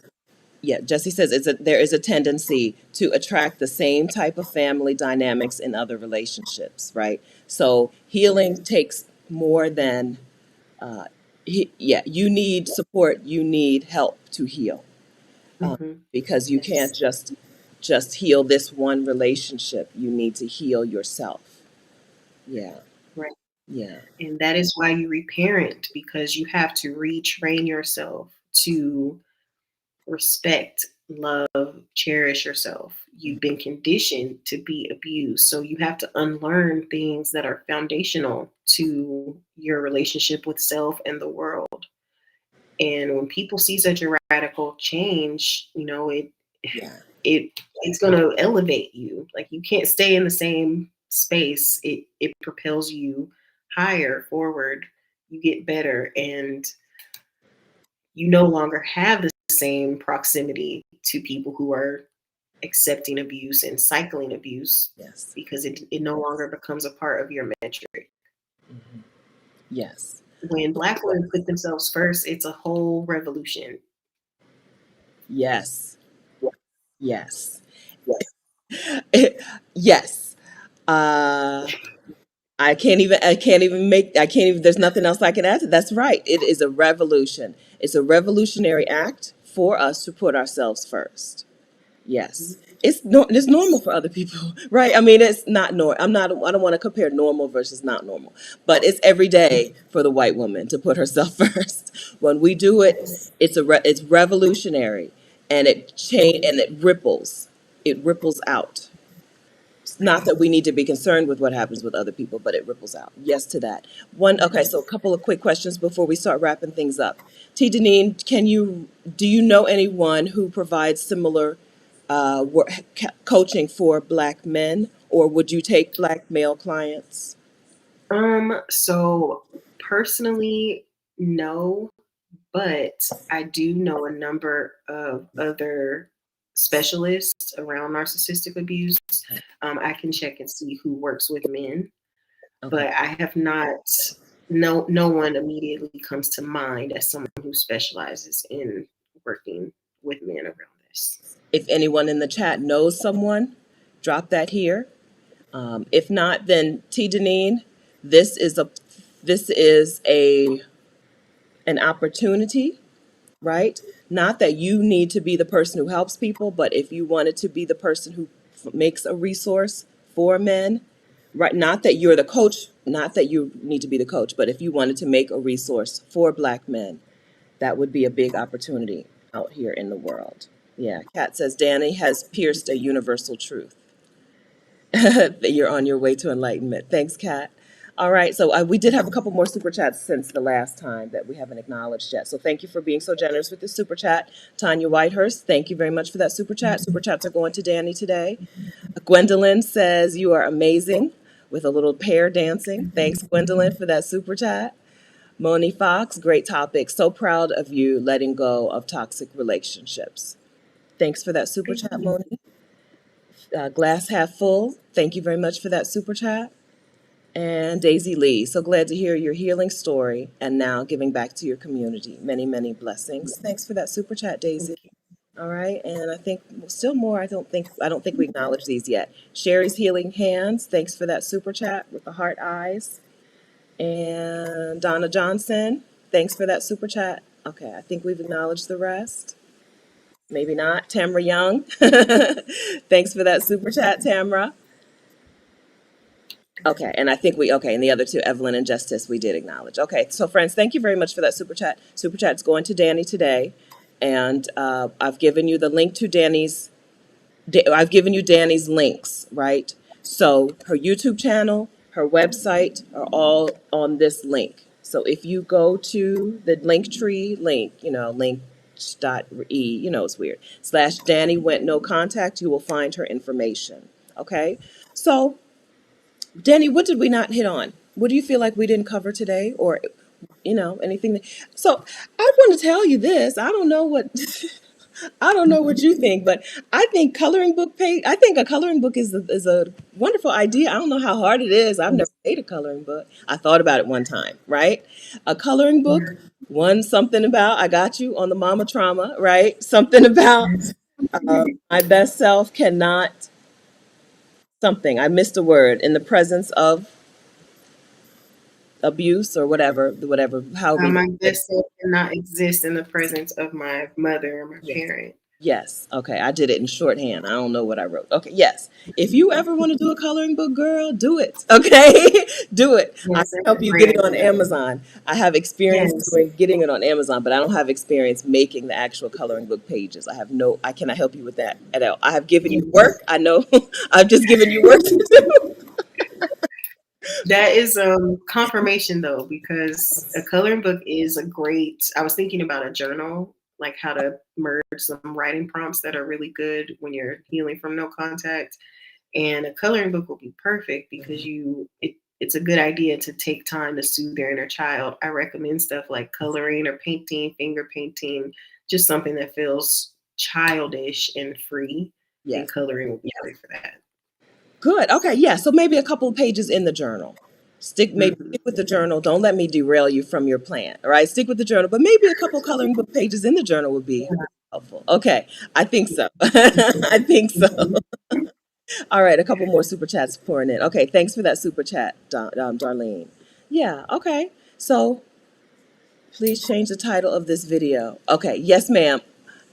Yeah, Jesse says there is a tendency to attract the same type of family dynamics in other relationships, right? So healing takes more than you need support, you need help to heal, because you can't Yes. just heal this one relationship. You need to heal yourself. Yeah, Right. yeah, And that is why you reparent, because you have to retrain yourself to respect, love, cherish yourself. You've been conditioned to be abused. So you have to unlearn things that are foundational to your relationship with self and the world. And when people see such a radical change, yeah, it's going to elevate you. Like you can't stay in the same space. It propels you higher forward. You get better, and you no longer have the same proximity to people who are accepting abuse and cycling abuse, yes, because it no longer becomes a part of your metric. mhm, yes, When Black women put themselves first, it's a whole revolution. yes, yes, yes. Uh, I can't even, there's nothing else I can add to. That's right. It is a revolution. It's a revolutionary act for us to put ourselves first. Yes. it's normal for other people, right? I mean, it's not normal. I don't want to compare normal versus not normal, but it's every day for the white woman to put herself first. When we do it, Yes. it's revolutionary, and it ripples. It ripples out. It's not that we need to be concerned with what happens with other people, but it ripples out. Yes to that. Okay, so a couple of quick questions before we start wrapping things up. T. Deneen, do you know anyone who provides similar coaching for Black men, or would you take Black male clients? So personally, no, but I do know a number of other specialists around narcissistic abuse. I can check and see who works with men, Okay. but I have not. No one immediately comes to mind as someone who specializes in working with men around this. If anyone in the chat knows someone, drop that here. If not, then T. Deneen, this is a this is a an opportunity, right? Not that you need to be the person who helps people, but if you wanted to be the person who makes a resource for men, right? Not that you're the coach, not that you need to be the coach, but if you wanted to make a resource for Black men, that would be a big opportunity out here in the world. Yeah, Kat says Danny has pierced a universal truth. That you're on your way to enlightenment. Thanks, Kat. All right, so we did have a couple more super chats since the last time that we haven't acknowledged yet. So thank you for being so generous with the super chat. Tanya Whitehurst, thank you very much for that super chat. Super chats are going to Danny today. Gwendolyn says you are amazing with a little pair dancing. Thanks, Gwendolyn, for that super chat. Moni Fox, great topic. So proud of you letting go of toxic relationships. Thanks for that super chat, Moni. Glass half full, thank you very much for that super chat. And Daisy Lee, so glad to hear your healing story and now giving back to your community. Many, many blessings. Thanks for that super chat, Daisy. All right, and I think still more. I don't think we acknowledged these yet. Sherry's Healing Hands, thanks for that super chat with the heart eyes. And Donna Johnson, thanks for that super chat. Okay, I think we've acknowledged the rest. Maybe not. Tamra Young, thanks for that super chat, Tamra. Okay, and I think and the other two, Evelyn and Justice, we did acknowledge. Okay, so friends, thank you very much for that super chat. Super chat's going to Danny today, and I've given you the link to I've given you Danny's links, right? So her YouTube channel, her website are all on this link. So if you go to the Linktree link, link.e, it's weird, / Danny went no contact, you will find her information. Okay, so Danny, what did we not hit on? What do you feel like we didn't cover today, or anything? So I want to tell you this. I don't know what I don't know what you think, but I think coloring book page. I think a coloring book is a wonderful idea. I don't know how hard it is. I've never made a coloring book. I thought about it one time, right? A coloring book. One something about I got you on the mama trauma, right? Something about my best self cannot something. I missed a word in the presence of abuse or whatever, how we. My best self cannot exist in the presence of my mother or my Yes. parent. Yes. Okay. I did it in shorthand. I don't know what I wrote. Okay. Yes. If you ever want to do a coloring book, girl, do it. Okay. Do it. I Yes, can that's help a you great get it on idea. Amazon. I have experience Yes. doing getting it on Amazon, but I don't have experience making the actual coloring book pages. I cannot help you with that at all. I have given you work. I know I've just given you work to do. That is confirmation though, because a coloring book is a great. I was thinking about a journal, like how to merge some writing prompts that are really good when you're healing from no contact. And a coloring book will be perfect because it's a good idea to take time to soothe your inner child. I recommend stuff like coloring or painting, finger painting, just something that feels childish and free. And Yes. coloring will be great for that. Good. Okay. Yeah. So maybe a couple of pages in the journal. Stick with the journal. Don't let me derail you from your plan. All right. Stick with the journal, but maybe a couple coloring book pages in the journal would be helpful. Okay. I think so. I think so. All right. A couple more super chats pouring in. Okay. Thanks for that super chat, Darlene. Yeah. Okay. So please change the title of this video. Okay. Yes, ma'am.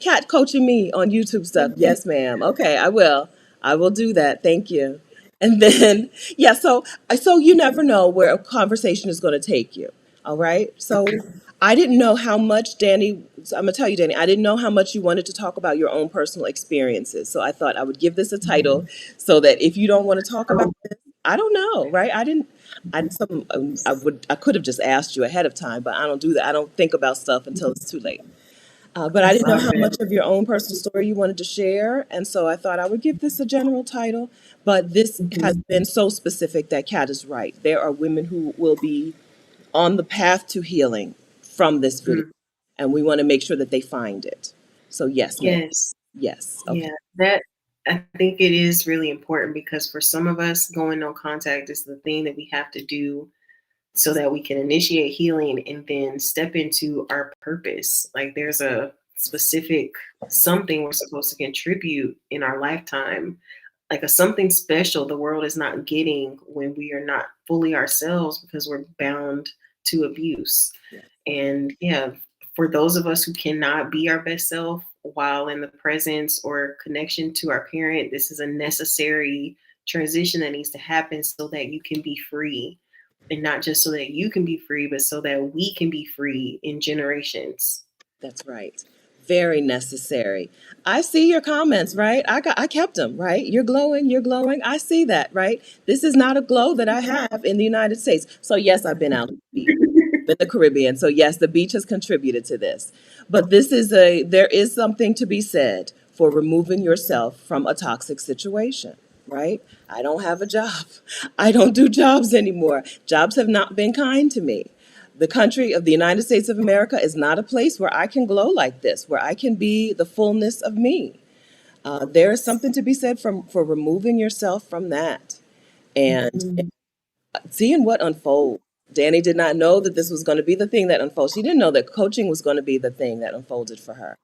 cat coaching me on YouTube stuff. Yes, ma'am. Okay, I will. I will do that. Thank you. And then, yeah, so you never know where a conversation is going to take you. All right. So I didn't know how much, Dani, so I'm going to tell you, Dani, I didn't know how much you wanted to talk about your own personal experiences. So I thought I would give this a title so that if you don't want to talk about this, I don't know, right? I could have just asked you ahead of time, but I don't do that. I don't think about stuff until it's too late. But I That's didn't know all how good. much of your own personal story you wanted to share, and so I thought I would give this a general title. But this has Mhm. been so specific that Kat is right. There are women who will be on the path to healing from this video, Mm. and we want to make sure that they find it. So yes, ma'am. Yes. Yes. Okay. Yeah. That I think it is really important because for some of us, going no contact is the thing that we have to do so that we can initiate healing and then step into our purpose. Like there's a specific something we're supposed to contribute in our lifetime, like a something special the world is not getting when we are not fully ourselves because we're bound to abuse. And yeah, for those of us who cannot be our best self while in the presence or connection to our parent, this is a necessary transition that needs to happen so that you can be free. And not just so that you can be free, but so that we can be free in generations. That's right. Very necessary. I see your comments, right? I kept them, right? You're glowing, you're glowing. I see that, right? This is not a glow that I have in the United States. So yes, I've been out to the beach, in the Caribbean. So yes, the beach has contributed to this. But there is something to be said for removing yourself from a toxic situation, right? I don't have a job. I don't do jobs anymore. Jobs have not been kind to me. The country of the United States of America is not a place where I can glow like this, where I can be the fullness of me. There is something to be said for removing yourself from that and Mhm. seeing what unfolds. Dani did not know that this was going to be the thing that unfolds. She didn't know that coaching was going to be the thing that unfolded for her.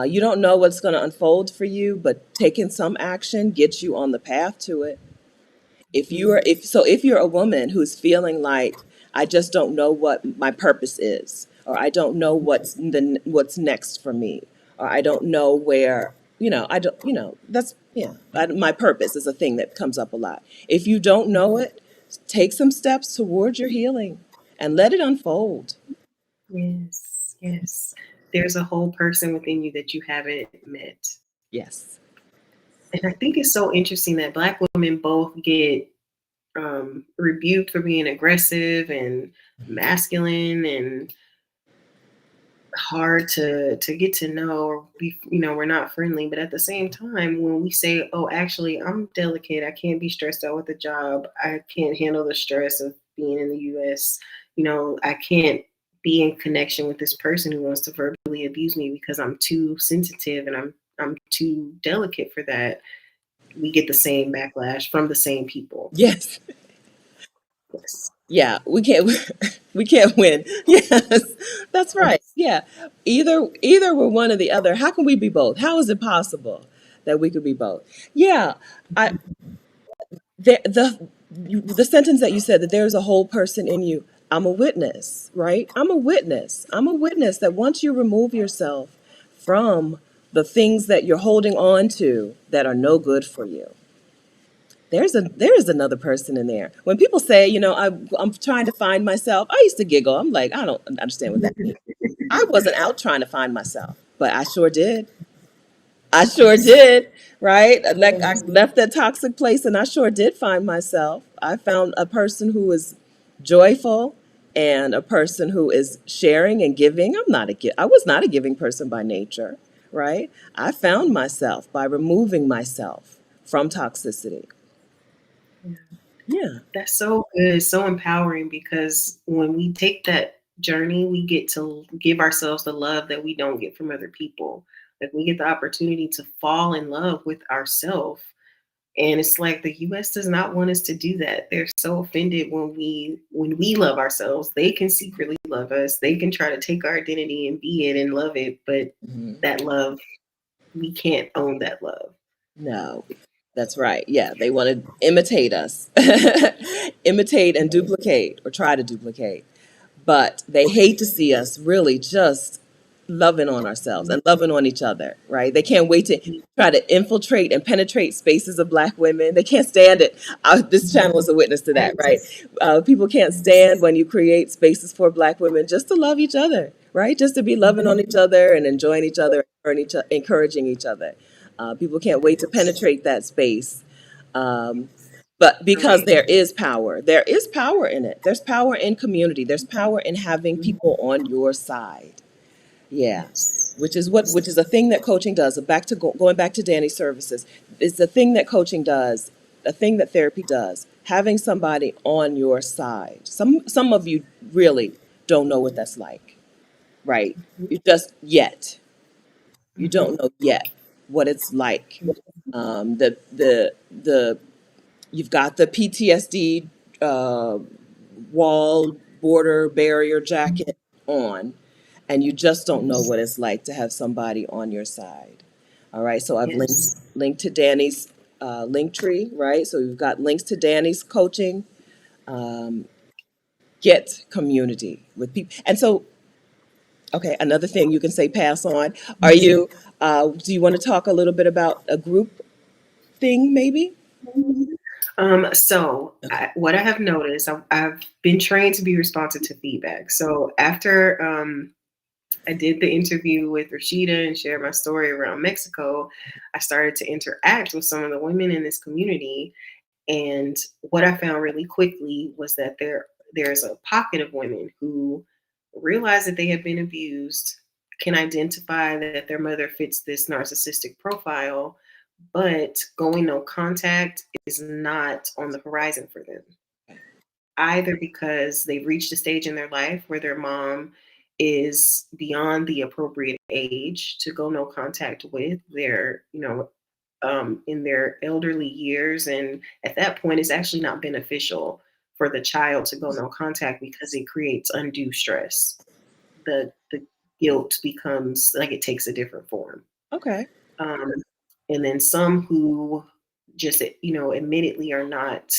You don't know what's going to unfold for you, but taking some action gets you on the path to it. If you're a woman who's feeling like I just don't know what my purpose is, or I don't know what's next for me, or I don't know where, I don't, that's, yeah, my purpose is a thing that comes up a lot. If you don't know it, take some steps towards your healing and let it unfold. Yes, yes. There's a whole person within you that you haven't met. Yes. And I think it's so interesting that Black women both get rebuked for being aggressive and masculine and hard to get to know or be, we're not friendly. But at the same time, when we say, oh, actually, I'm delicate, I can't be stressed out with a job, I can't handle the stress of being in the US, I can't be in connection with this person who wants to verbally abuse me because I'm too sensitive and I'm too delicate for that. We get the same backlash from the same people. Yes. Yes. Yeah, we can't we can't win. Yes, that's right. Yes. Yeah, either we're one or the other. How can we be both? How is it possible that we could be both? Yeah, I the sentence that you said that there's a whole person in you. I'm a witness, right? I'm a witness. I'm a witness that once you remove yourself from the things that you're holding on to that are no good for you, there is another person in there. When people say, I'm trying to find myself, I used to giggle. I'm like, I don't understand what that means. I wasn't out trying to find myself, but I sure did. I sure Yes. did, right? Like I Yes. left that toxic place and I sure did find myself. I found a person who is joyful and a person who is sharing and giving. I was not a giving person by nature, right? I found myself by removing myself from toxicity. Yeah. That's so good, so empowering because when we take that journey, we get to give ourselves the love that we don't get from other people. Like we get the opportunity to fall in love with ourselves. And it's like the US does not want us to do that. They're so offended when we love ourselves. They can secretly love us. They can try to take our identity and be it and love it, but Mhm. that love, we can't own that love. No, that's right. Yeah, they want to imitate us, imitate and duplicate or try to duplicate. But they hate to see us really just loving on ourselves and loving on each other, right? They can't wait to try to infiltrate and penetrate spaces of Black women. They can't stand it. This channel is a witness to that, right? People can't stand when you create spaces for Black women just to love each other, right? Just to be loving on each other and enjoying each other and encouraging each other. People can't wait to penetrate that space. Um, but because Right. there is power in it. There's power in community. There's power in having people on your side. Yeah, Yes. which is a thing that coaching does. Going back to Dani's services, it's a thing that coaching does, a thing that therapy does. Having somebody on your side. Some of you really don't know what that's like, right? You just yet you Mm-hmm. don't know yet what it's like. The you've got the PTSD uh, wall border barrier jacket on, and you just don't know Yes. what it's like to have somebody on your side. All right, so I've Yes. linked to Dani's link tree, right? So you've got links to Dani's coaching. Um, get community with people, and so okay, another thing you can say pass on. Are you? Do you want to talk a little bit about a group thing, maybe? Okay. What I have noticed, I've been trained to be responsive to feedback. So after I did the interview with Rashida and shared my story around Mexico, I started to interact with some of the women in this community. And what I found really quickly was that there's a pocket of women who realize that they have been abused, can identify that their mother fits this narcissistic profile, but going no contact is not on the horizon for them. Either because they've reached a stage in their life where their mom is beyond the appropriate age to go no contact with, they're, in their elderly years. And at that point, it's actually not beneficial for the child to go no contact because it creates undue stress. The guilt becomes like it takes a different form. Okay. Um, and then some who just, admittedly are not,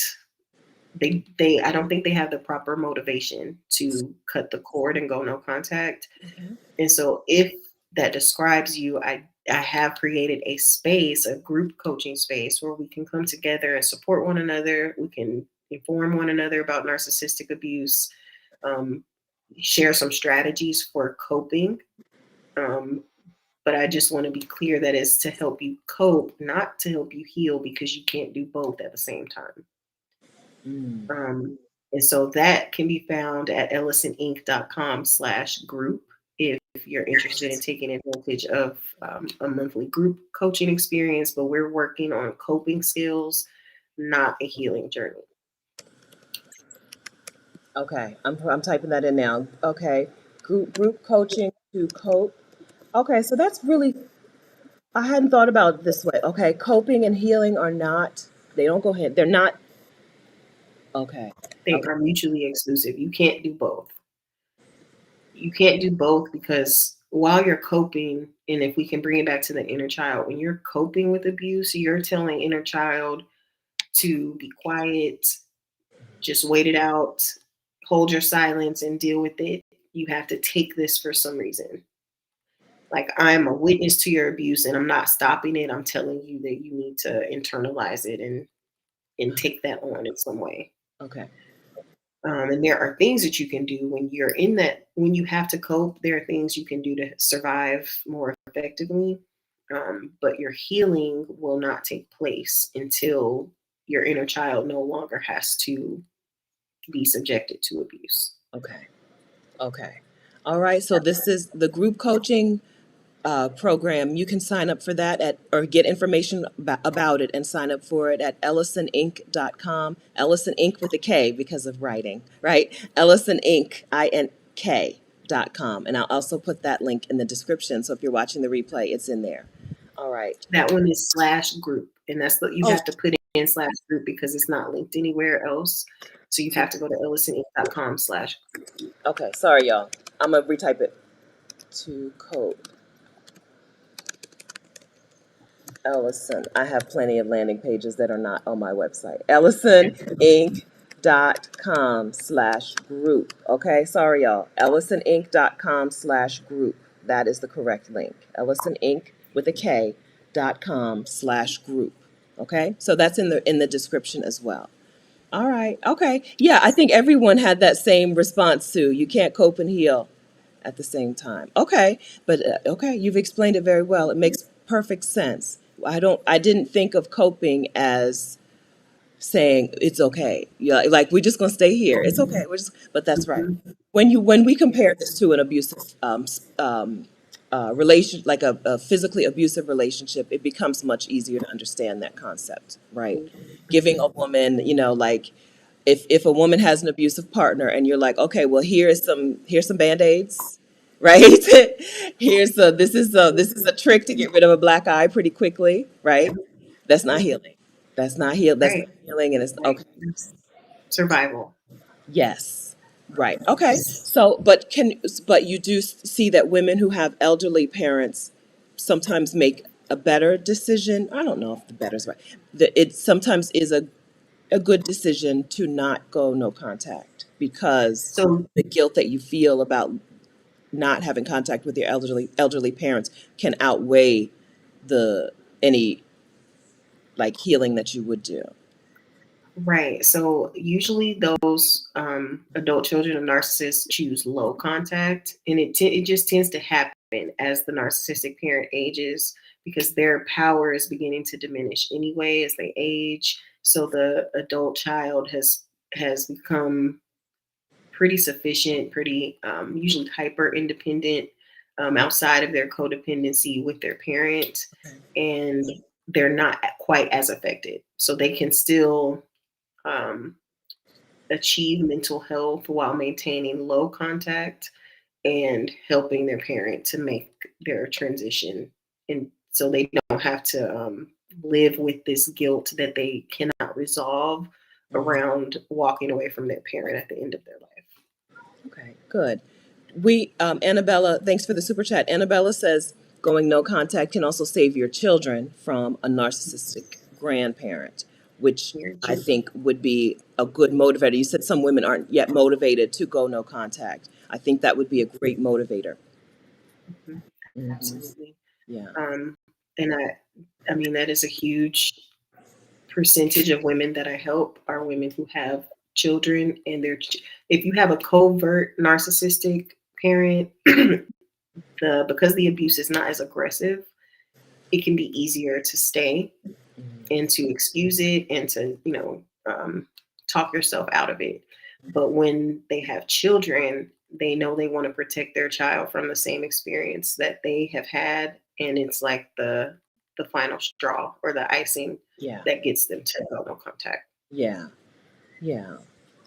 they I don't think they have the proper motivation to cut the cord and go no contact. Okay. And so if that describes you, I have created a space, a group coaching space where we can come together and support one another. We can inform one another about narcissistic abuse, um, share some strategies for coping. Um, but I just want to be clear that it's to help you cope, not to help you heal, because you can't do both at the same time. Mm. And so that can be found at ellisoninc.com/group if you're interested in taking advantage of a monthly group coaching experience. But we're working on coping skills, not a healing journey. Okay, I'm typing that in now. Okay, group coaching to cope. Okay, so that's really I hadn't thought about it this way. Okay, coping and healing are not they don't go hand. They're not okay. They Okay. are mutually exclusive. You can't do both. You can't do both because while you're coping, and if we can bring it back to the inner child, when you're coping with abuse, you're telling inner child to be quiet, just wait it out, hold your silence and deal with it. You have to take this for some reason. Like, I'm a witness to your abuse and I'm not stopping it. I'm telling you that you need to internalize it and take that on in some way. Okay. And there are things that you can do when you're in that, when you have to cope, there are things you can do to survive more effectively. But your healing will not take place until your inner child no longer has to be subjected to abuse. Okay. Okay. All right. So this is the group coaching program. You can sign up for that at or get information about it and sign up for it at ellisoninc.com. Ellison Inc. with a K because of writing, right? Ellison Inc. INK.com. And I'll also put that link in the description. So if you're watching the replay, it's in there. All right. That one is /group, and that's what you Oh, have to put in /group because it's not linked anywhere else. So you have to go to ellisoninc.com/ okay. Sorry, y'all. I'm going to retype it to code. Ellison. I have plenty of landing pages that are not on my website. EllisonInc.com/group. Okay, sorry, y'all. EllisonInc.com/group. That is the correct link. Ellison Inc. with a K.com/group. Okay, so that's in the description as well. All right. Okay. Yeah, I think everyone had that same response too. You can't cope and heal at the same time. Okay, but okay, you've explained it very well. It makes perfect sense. I didn't think of coping as saying it's okay. Yeah, like we're just gonna stay here. It's okay. But that's right. Mhm. When we compare this Yes. to an abusive relation, like a physically abusive relationship, it becomes much easier to understand that concept, right? Giving a woman, like if a woman has an abusive partner and you're like, okay, well here's some band-aids, right? This is a trick to get rid of a black eye pretty quickly, right? That's not healing. That's not Right. healing, and it's Right. okay. It's survival. Yes. Right. Okay. But you do see that women who have elderly parents sometimes make a better decision. I don't know if the better is right. It sometimes is a good decision to not go no contact because So the guilt that you feel about not having contact with your elderly parents can outweigh the any like healing that you would do. right. So usually those adult children of narcissists choose low contact, and it just tends to happen as the narcissistic parent ages because their power is beginning to diminish anyway as they age. So the adult child has become pretty sufficient, pretty usually hyper independent outside of their codependency with their parent, and they're not quite as affected. So they can still um, achieve mental health while maintaining low contact and helping their parent to make their transition. And so they don't have to live with this guilt that they cannot resolve Mhm. around walking away from their parent at the end of their life. Okay, good. Annabella, thanks for the super chat. Annabella says going no contact can also save your children from a narcissistic grandparent, which Very I true. think would be a good motivator. You said some women aren't yet motivated to go no contact. I think that would be a great motivator. Mhm. Hmm. Absolutely. Yeah. Um, and I mean, that is a huge percentage of women that I help are women who have children, and if you have a covert narcissistic parent, because the abuse is not as aggressive, it can be easier to stay Mhm. and to excuse it and to talk yourself out of it. But when they have children, they know they want to protect their child from the same experience that they have had, and it's like the final straw or the icing Yeah. that gets them to go no contact. Yeah. Yeah.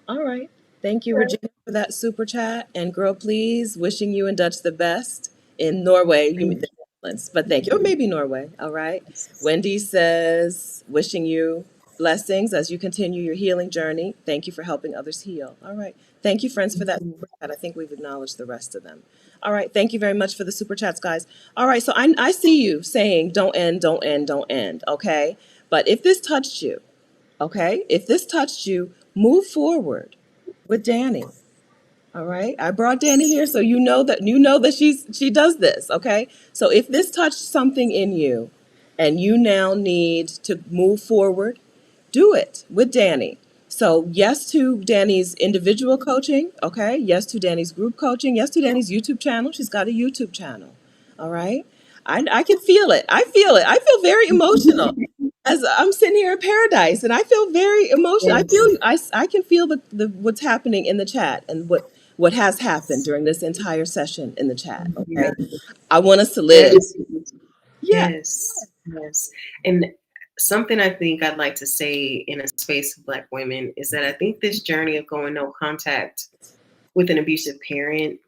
All right. Thank you, Right. Regina, for that super chat. And girl, please, wishing you and Dutch the best in Norway. You mean Thank the Netherlands, but thank you. Or maybe Norway. All right. you. Wendy says, wishing you blessings as you continue your healing journey. Thank you for helping others heal. All right. Thank you, friends, for that super chat. I think we've acknowledged the rest of them. All right. Thank you very much for the super chats, guys. All right. So I see you saying, don't end, don't end, don't end. Okay. But if this touched you, okay, if this touched you, move forward with Dani. All right. I brought Dani here so you know that she does this, okay? So if this touched something in you and you now need to move forward, do it with Dani. So yes to Dani's individual coaching, okay? Yes to Dani's group coaching, yes to Dani's YouTube channel. She's got a YouTube channel. All right. I can feel it. I feel it. I feel very emotional as I'm sitting here in paradise, and I feel very emotional. Yes. I can feel the what's happening in the chat and what has happened during this entire session in the chat. Yeah. Okay, I want us to live. Gratitude. Yeah. Yes. Yes. And something I think I'd like to say in a space of Black women is that I think this journey of going no contact with an abusive parent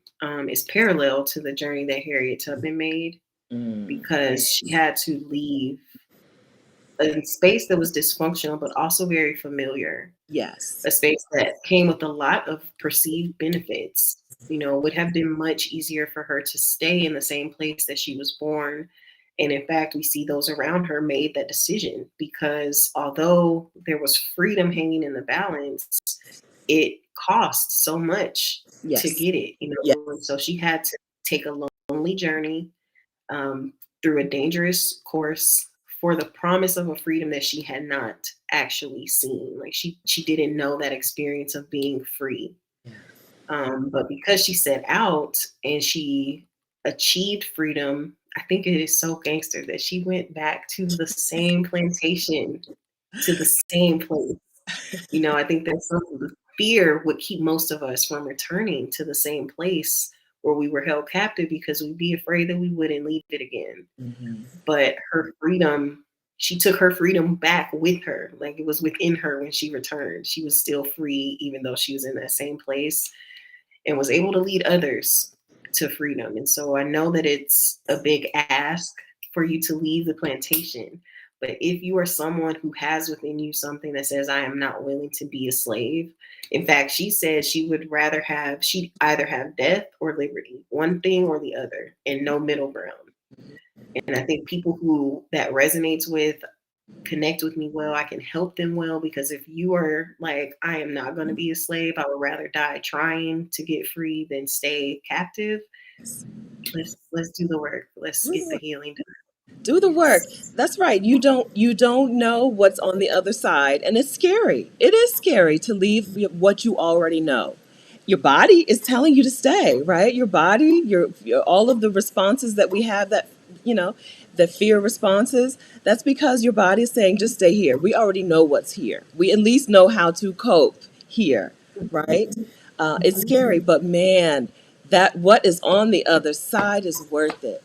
is parallel to the journey that Harriet Tubman made Mm, because she had to leave a space that was dysfunctional but also very familiar, yes. a space that came with a lot of perceived benefits. It would have been much easier for her to stay in the same place that she was born. And in fact, we see those around her made that decision because although there was freedom hanging in the balance, it cost so much to Yes. get it, Yes. and so she had to take a loan lonely journey, through a dangerous course for the promise of a freedom that she had not actually seen. Like she didn't know that experience of being free. But because she set out and she achieved freedom, I think it is so gangster that she went back to the same plantation, to the same place. You know, I think that's something the fear would keep most of us from returning to the same place where we were held captive because we'd be afraid that we wouldn't leave it again. Mm-hmm. But her freedom, she took her freedom back with her. Like it was within her when she returned. She was still free, even though she was in that same place, and was able to lead others to freedom. And so I know that it's a big ask for you to leave the plantation. But if you are someone who has within you something that says, I am not willing to be a slave. In fact, she said she would rather have, she'd either have death or liberty, one thing or the other, and no middle ground. And I think people who that resonates with connect with me well, I can help them well, because if you are like, I am not going to be a slave, I would rather die trying to get free than stay captive. Let's do the work. Let's get the healing done. Do the work. Yes. That's right. You don't know what's on the other side, and it's scary. It is scary to leave what you already know. Your body is telling you to stay, right? Your body, your all of the responses that we have, that you know, the fear responses, that's because your body is saying just stay here. We already know what's here. We at least know how to cope here, right? It's scary, but man, that what is on the other side is worth it.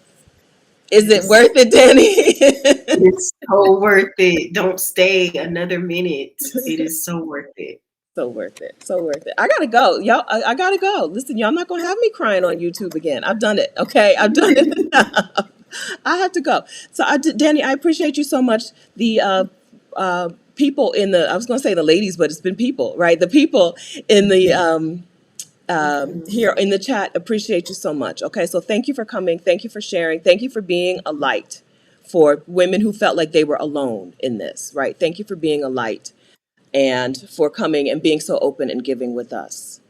Is it Yes. worth it, Danny? It's so worth it. Don't stay another minute. It is so worth it. So worth it. So worth it. I gotta go, y'all. I gotta go. Listen, y'all not gonna have me crying on YouTube again. I've done it. Okay, I've done it enough. I have to go. So, Danny, I appreciate you so much. The people in the, I was gonna say the ladies, but it's been people, right? The people in the here in the chat appreciate you so much. Okay, so thank you for coming. Thank you for sharing. Thank you for being a light for women who felt like they were alone in this, right? Thank you for being a light and for coming and being so open and giving with us.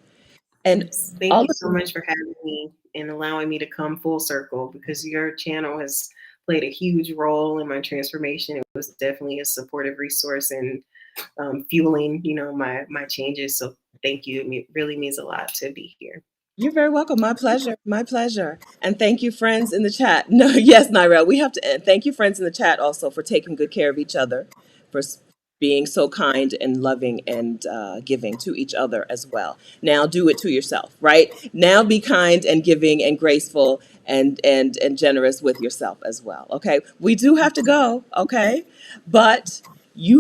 And Yes. Thank all you of so much for having me and allowing me to come full circle, because your channel has played a huge role in my transformation. It was definitely a supportive resource and fueling, my changes. So thank you. It really means a lot to be here. You're very welcome. My pleasure. My pleasure. And thank you, friends in the chat. No, yes, Naira, we have to end. Thank you, friends in the chat, also for taking good care of each other, for being so kind and loving and giving to each other as well. Now do it to yourself, right? Now be kind and giving and graceful and generous with yourself as well. Okay. We do have to go. Okay. But you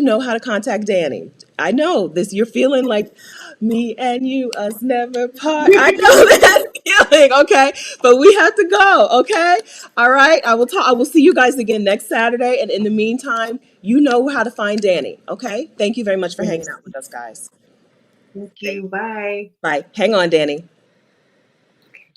know how to contact Danny. I know this. You're feeling like me and you, us never part. I know that feeling, okay? But we have to go, okay? All right. I will see you guys again next Saturday. And in the meantime, you know how to find Danny, okay? Thank you very much for hanging Yes. out with us, guys. Thank Thank you. Bye. Bye. Hang on, Danny.